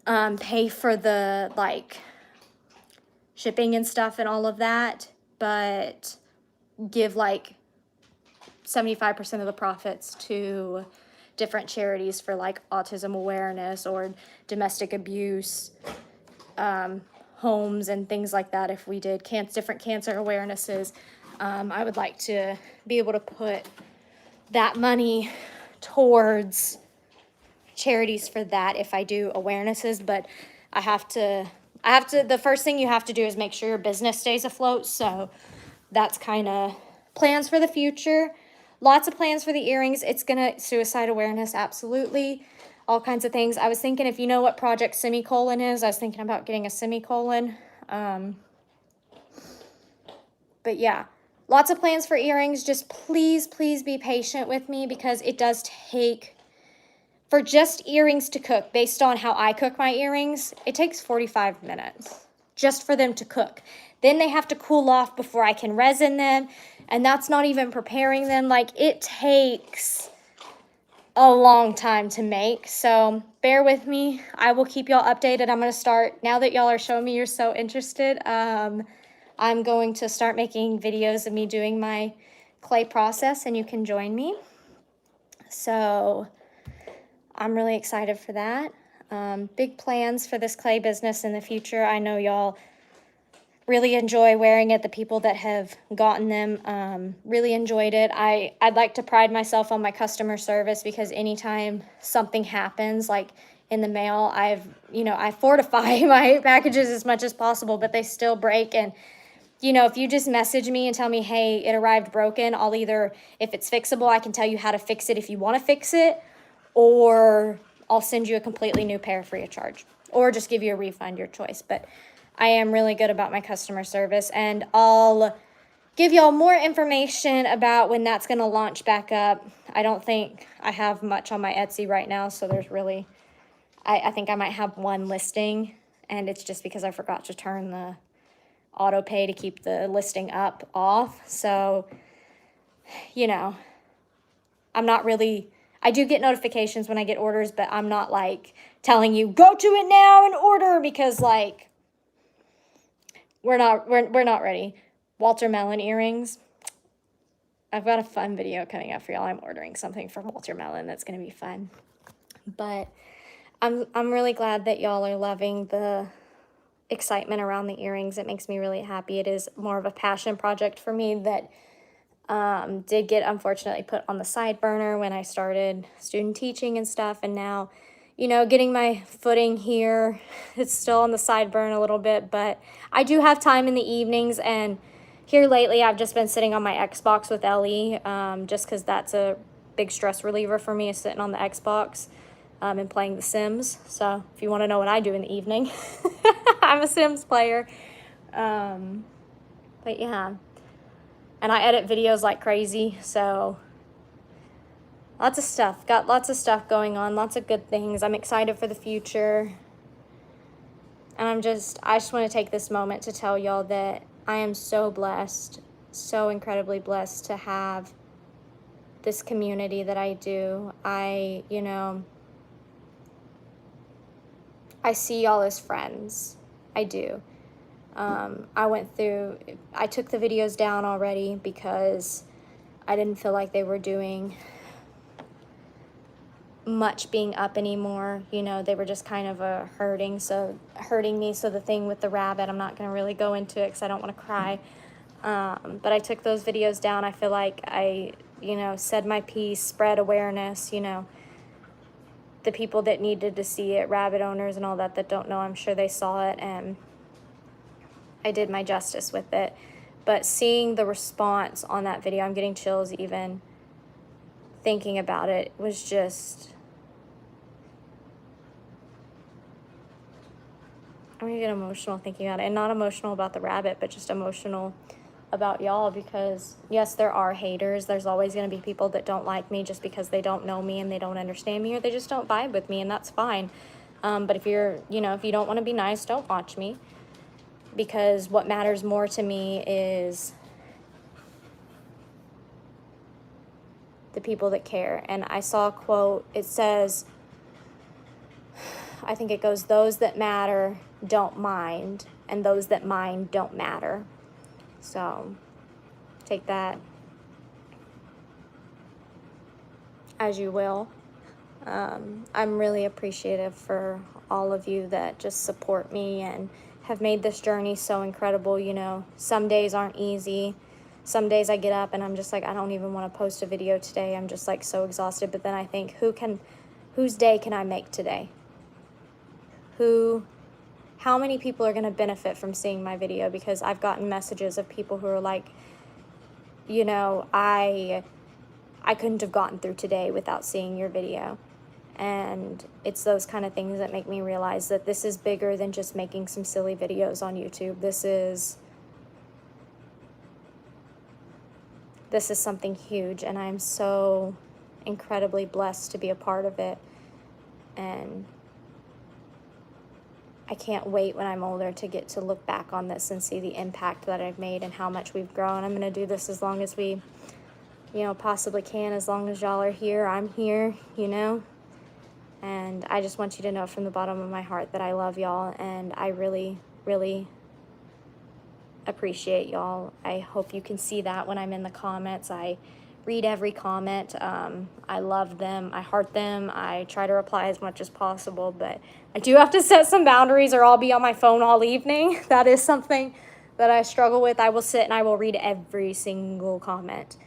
pay for the shipping and stuff and all of that, but give 75% of the profits to different charities for autism awareness or domestic abuse, homes and things like that. If we did different cancer awarenesses, I would like to be able to put that money towards charities for that if I do awarenesses. But the first thing you have to do is make sure your business stays afloat. So that's kind of plans for the future. Lots of plans for the earrings. It's gonna suicide awareness, absolutely. All kinds of things. I was thinking, if you know what Project Semicolon is, I was thinking about getting a semicolon. But yeah, lots of plans for earrings. Just please, please be patient with me, because it does take, for just earrings to cook, based on how I cook my earrings, it takes 45 minutes just for them to cook. Then they have to cool off before I can resin them, and that's not even preparing them. Like, it takes a long time to make, so bear with me. I will keep y'all updated. I'm going to start, now that y'all are showing me you're so interested, I'm going to start making videos of me doing my clay process, and you can join me. So I'm really excited for that. Big plans for this clay business in the future. I know y'all really enjoy wearing it. The people that have gotten them really enjoyed it. I'd like to pride myself on my customer service, because anytime something happens, like in the mail, I fortify my packages as much as possible, but they still break. And if you just message me and tell me, hey, it arrived broken, I'll either, if it's fixable, I can tell you how to fix it if you want to fix it, or I'll send you a completely new pair free of charge, or just give you a refund, your choice. But I am really good about my customer service, and I'll give y'all more information about when that's going to launch back up. I don't think I have much on my Etsy right now, so there's really, I think I might have one listing, and it's just because I forgot to turn the auto pay to keep the listing up off. So, I'm not really, I do get notifications when I get orders, but I'm not like telling you go to it now and order, because like we're not ready. Walter Melon earrings. I've got a fun video coming up for y'all. I'm ordering something from Walter Melon that's going to be fun. But I'm really glad that y'all are loving the excitement around the earrings. It makes me really happy. It is more of a passion project for me that did get unfortunately put on the side burner when I started student teaching and stuff, and now getting my footing here, it's still on the side burn a little bit, but I do have time in the evenings. And here lately I've just been sitting on my Xbox with Ellie, just because that's a big stress reliever for me, is sitting on the Xbox and playing The Sims. So if you want to know what I do in the evening, I'm a Sims player. But yeah, and I edit videos like crazy, so lots of stuff. Got lots of stuff going on, lots of good things. I'm excited for the future. And I just want to take this moment to tell y'all that I am so blessed, so incredibly blessed to have this community that I do. I see y'all as friends. I do. I took the videos down already because I didn't feel like they were doing much being up anymore. They were just kind of hurting me. So the thing with the rabbit, I'm not going to really go into it because I don't want to cry. But I took those videos down. I feel like I, said my piece, spread awareness, the people that needed to see it, rabbit owners and all that don't know, I'm sure they saw it, and I did my justice with it. But seeing the response on that video, I'm getting chills even thinking about it, was just, I'm gonna get emotional thinking about it. And not emotional about the rabbit, but just emotional about y'all, because yes, there are haters. There's always going to be people that don't like me just because they don't know me and they don't understand me, or they just don't vibe with me, and that's fine. But if if you don't want to be nice, don't watch me, because what matters more to me is the people that care. And I saw a quote, it says, I think it goes, those that matter don't mind, and those that mind don't matter. So take that as you will. I'm really appreciative for all of you that just support me and have made this journey so incredible. You know, some days aren't easy. Some days I get up and I'm just like, I don't even want to post a video today. I'm just like so exhausted. But then I think, whose day can I make today? How many people are going to benefit from seeing my video? Because I've gotten messages of people who are like, you know, I couldn't have gotten through today without seeing your video. And it's those kind of things that make me realize that this is bigger than just making some silly videos on YouTube. This is something huge, and I'm so incredibly blessed to be a part of it. And I can't wait when I'm older to get to look back on this and see the impact that I've made and how much we've grown. I'm going to do this as long as we, you know, possibly can, as long as y'all are here. I'm here, you know. And I just want you to know from the bottom of my heart that I love y'all, and I really, really appreciate y'all. I hope you can see that when I'm in the comments. I read every comment. I love them. I heart them. I try to reply as much as possible, but I do have to set some boundaries or I'll be on my phone all evening. That is something that I struggle with. I will sit and I will read every single comment.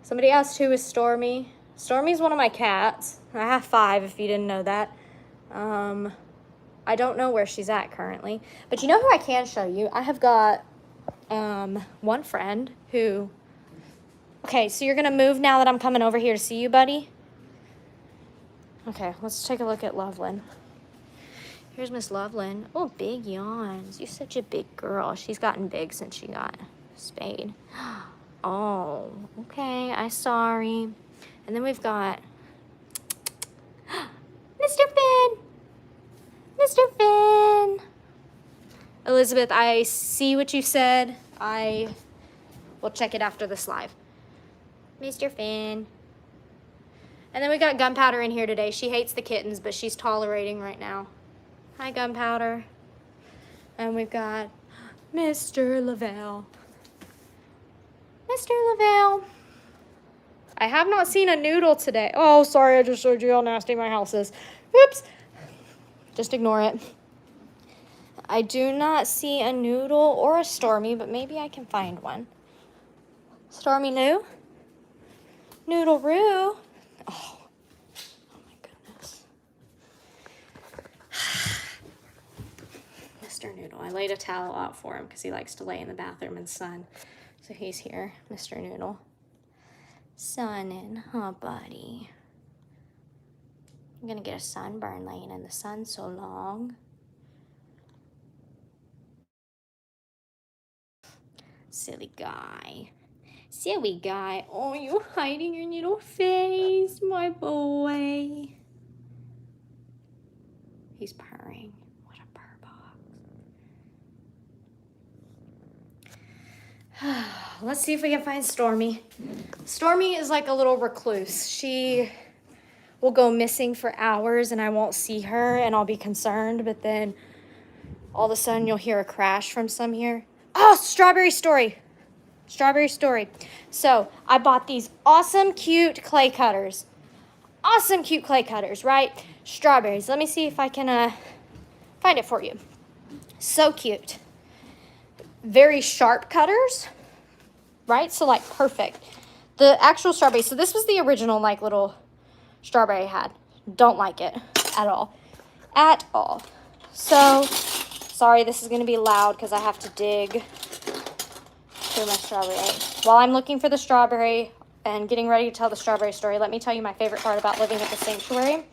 Somebody asked who is Stormy. Stormy's one of my cats. I have 5 if you didn't know that. I don't know where she's at currently, but you know who I can show you? I have got one friend who, okay, so you're gonna move now that I'm coming over here to see you, buddy? Okay, let's take a look at Loveland. Here's Miss Loveland. Oh, big yawns. You're such a big girl. She's gotten big since she got spayed. Oh, okay, I'm sorry. And then we've got Mr. Finn. Mr. Finn. Elizabeth, I see what you said. I will check it after this live. Mr. Finn. And then we got Gunpowder in here today. She hates the kittens, but she's tolerating right now. Hi, Gunpowder. And we've got Mr. Lavelle. Mr. Lavelle. I have not seen a Noodle today. Oh, sorry, I just showed you how nasty my house is. Whoops. Just ignore it. I do not see a Noodle or a Stormy, but maybe I can find one. Stormy Lou? Noodle Roo? Oh my goodness. Mr. Noodle. I laid a towel out for him because he likes to lay in the bathroom in sun. So he's here, Mr. Noodle. Sunning, huh, buddy? I'm gonna get a sunburn laying in the sun so long. Silly guy. Silly guy. Oh, you're hiding your little face, my boy. He's purring. What a purr box. Let's see if we can find Stormy. Stormy is like a little recluse. She will go missing for hours and I won't see her and I'll be concerned, but then all of a sudden you'll hear a crash from some here. Oh, Strawberry Story. Strawberry Story. So I bought these awesome, cute clay cutters. Awesome, cute clay cutters, right? Strawberries. Let me see if I can find it for you. So cute. Very sharp cutters, right? So like perfect. The actual strawberry. So this was the original like little strawberry I had. Don't like it at all. At all. So, sorry, this is going to be loud because I have to dig through my strawberry. While I'm looking for the strawberry and getting ready to tell the strawberry story, let me tell you my favorite part about living at the sanctuary.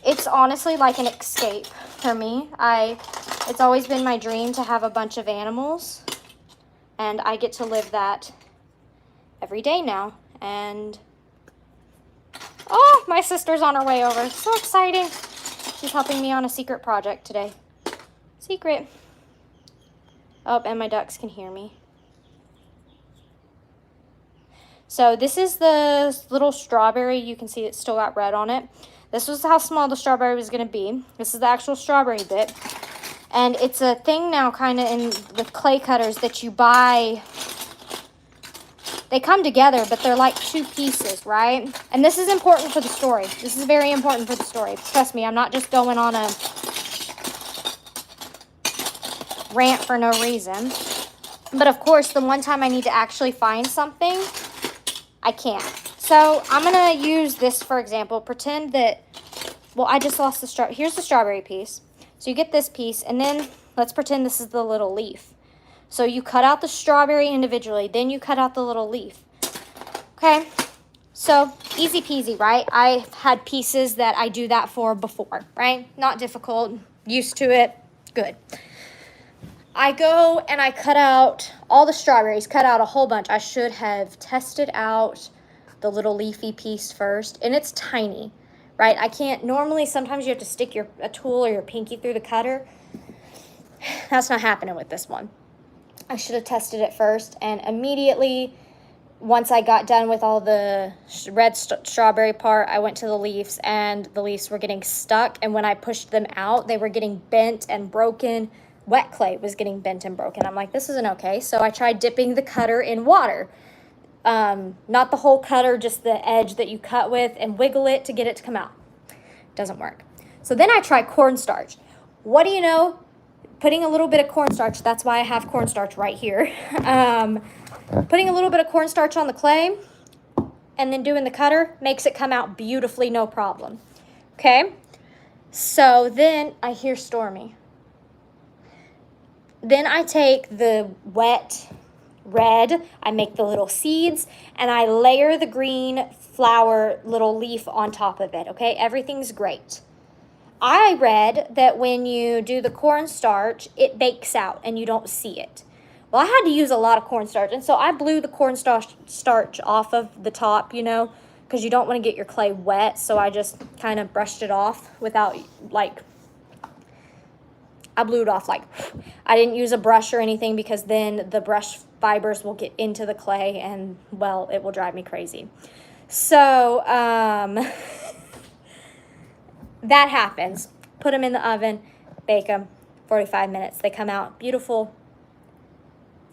It's honestly like an escape for me. It's always been my dream to have a bunch of animals, and I get to live that every day now. And oh, my sister's on her way over. So exciting. She's helping me on a secret project today. Secret. Oh, and my ducks can hear me. So this is the little strawberry. You can see it's still got red on it. This was how small the strawberry was going to be. This is the actual strawberry bit. And it's a thing now kind of in with clay cutters that you buy. They come together, but they're like 2 pieces, right? And this is important for the story. This is very important for the story. Trust me, I'm not just going on a rant for no reason. But of course, the one time I need to actually find something, I can't. So I'm gonna use this for example. Pretend that, well, I just lost the here's the strawberry piece. So you get this piece, and then let's pretend this is the little leaf. So you cut out the strawberry individually, then you cut out the little leaf. Okay, so easy peasy, right? I've had pieces that I do that for before, right? Not difficult, used to it, good. I go and I cut out all the strawberries, cut out a whole bunch. I should have tested out the little leafy piece first, and it's tiny, right? I can't, normally sometimes you have to stick a tool or your pinky through the cutter. That's not happening with this one. I should have tested it first, and immediately, once I got done with all the red strawberry part, I went to the leaves, and the leaves were getting stuck, and when I pushed them out, they were getting bent and broken. Wet clay was getting bent and broken. I'm like, this isn't okay. So I tried dipping the cutter in water. Not the whole cutter, just the edge that you cut with, and wiggle it to get it to come out. Doesn't work. So then I tried cornstarch. What do you know? Putting a little bit of cornstarch, that's why I have cornstarch right here. Putting a little bit of cornstarch on the clay and then doing the cutter makes it come out beautifully, no problem. Okay? So then I hear Stormy. Then I take the wet red, I make the little seeds, and I layer the green flower little leaf on top of it, okay? Everything's great. I read that when you do the cornstarch, it bakes out and you don't see it. Well, I had to use a lot of cornstarch, and so I blew the cornstarch off of the top, you know, because you don't want to get your clay wet, so I just kind of brushed it off without, like, I blew it off like, I didn't use a brush or anything because then the brush fibers will get into the clay and, well, it will drive me crazy. So, that happens. Put them in the oven, bake them, 45 minutes. They come out beautiful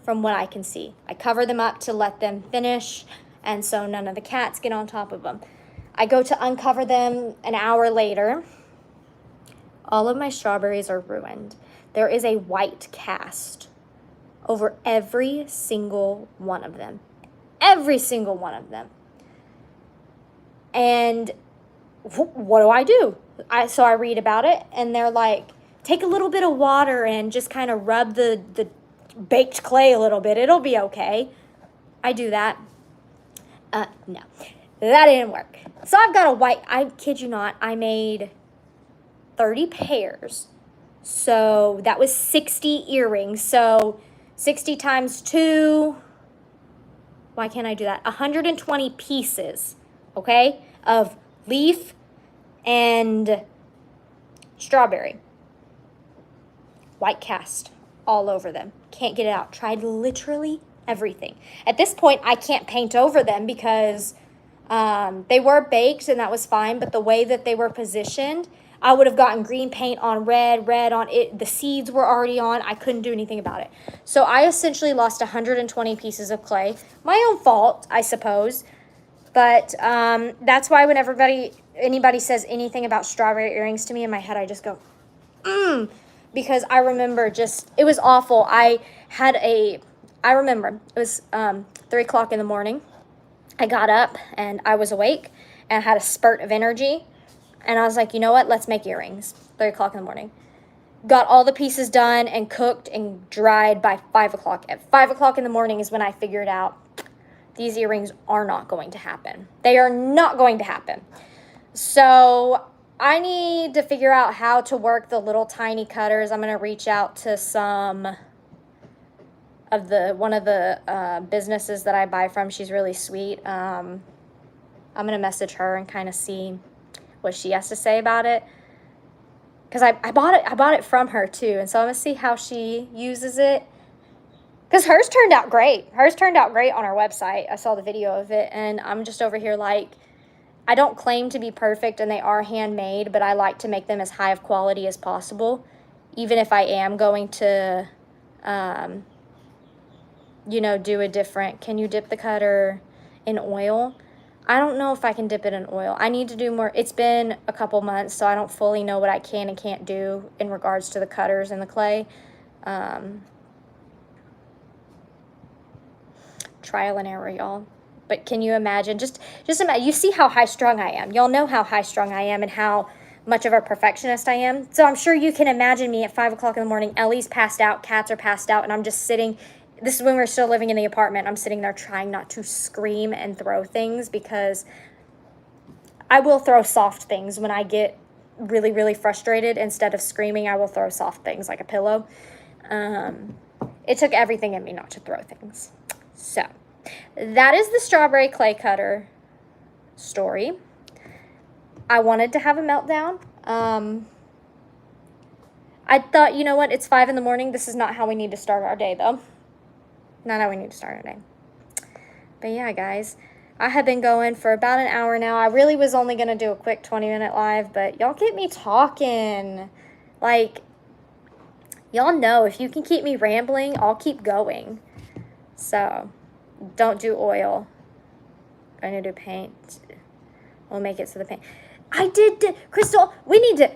from what I can see. I cover them up to let them finish, and so none of the cats get on top of them. I go to uncover them an hour later. All of my strawberries are ruined. There is a white cast over every single one of them. Every single one of them. And what do? So I read about it, and they're like, take a little bit of water and just kind of rub the baked clay a little bit. It'll be okay. I do that. No, that didn't work. So I've got a white, I kid you not, I made 30 pairs. So that was 60 earrings. So 60 times 2, why can't I do that? 120 pieces, okay, of leaf and strawberry. White cast all over them. Can't get it out. Tried literally everything. At this point, I can't paint over them because they were baked and that was fine, but the way that they were positioned, I would have gotten green paint on red on it. The seeds were already on. I couldn't do anything about it. So I essentially lost 120 pieces of clay. My own fault, I suppose. But that's why when anybody says anything about strawberry earrings to me, in my head I just go, because I remember it was awful. I remember it was 3 o'clock in the morning. I got up and I was awake and I had a spurt of energy. And I was like, you know what? Let's make earrings. 3 o'clock in the morning. Got all the pieces done and cooked and dried by 5 o'clock. At 5 o'clock in the morning is when I figured out these earrings are not going to happen. They are not going to happen. So I need to figure out how to work the little tiny cutters. I'm going to reach out to one of the businesses that I buy from. She's really sweet. I'm going to message her and kind of see what she has to say about it. Because I bought it from her too. And so I'm going to see how she uses it. Because hers turned out great. Hers turned out great on our website. I saw the video of it. And I'm just over here like, I don't claim to be perfect and they are handmade, but I like to make them as high of quality as possible. Even if I am going to, do a different, can you dip the cutter in oil? I don't know if I can dip it in oil. I need to do more. It's been a couple months, so I don't fully know what I can and can't do in regards to the cutters and the clay. Trial and error, y'all. But can you imagine, just imagine, you see how high strung I am. Y'all know how high strung I am and how much of a perfectionist I am. So I'm sure you can imagine me at 5 o'clock in the morning. Ellie's passed out, cats are passed out, and I'm just sitting. This is when we're still living in the apartment. I'm sitting there trying not to scream and throw things, because I will throw soft things when I get really, really frustrated. Instead of screaming, I will throw soft things like a pillow. It took everything in me not to throw things. So that is the strawberry clay cutter story. I wanted to have a meltdown. I thought, you know what? It's 5 in the morning. This is not how we need to start our day, though. Not how we need to start our day. But yeah, guys, I have been going for about an hour now. I really was only going to do a quick 20-minute live, but y'all get me talking. Like, y'all know if you can keep me rambling, I'll keep going. So, don't do oil. I'm going to do paint. We'll make it to the paint. Crystal, we need to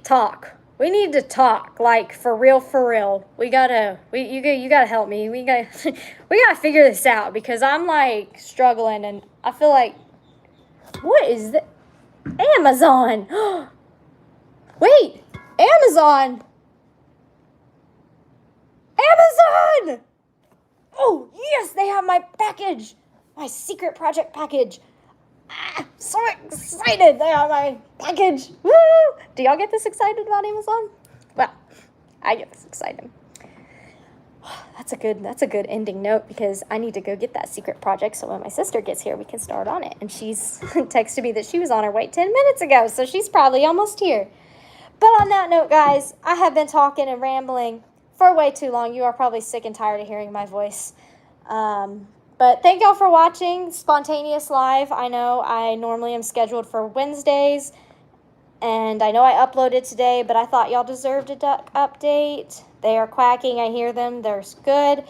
talk. We need to talk, like, for real. You gotta help me. We gotta figure this out, because I'm, like, struggling, and I feel like, what is that? Amazon! Wait! Amazon! Oh, yes, they have my package! My secret project package. So excited! They have my package! Woo! Do y'all get this excited about Amazon? Well, I get this excited. That's a good ending note, because I need to go get that secret project, so when my sister gets here, we can start on it. And she's texted me that she was on her way 10 minutes ago, so she's probably almost here. But on that note, guys, I have been talking and rambling for way too long. You are probably sick and tired of hearing my voice. But thank y'all for watching Spontaneous Live. I know I normally am scheduled for Wednesdays, and I know I uploaded today, but I thought y'all deserved a duck update. They are quacking. I hear them. They're good.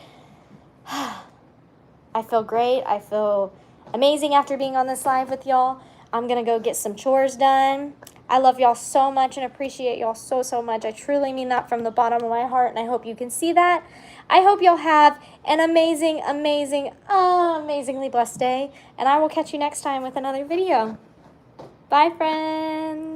I feel great. I feel amazing after being on this live with y'all. I'm going to go get some chores done. I love y'all so much and appreciate y'all so much. I truly mean that from the bottom of my heart, and I hope you can see that. I hope y'all have an amazingly blessed day, and I will catch you next time with another video. Bye, friends.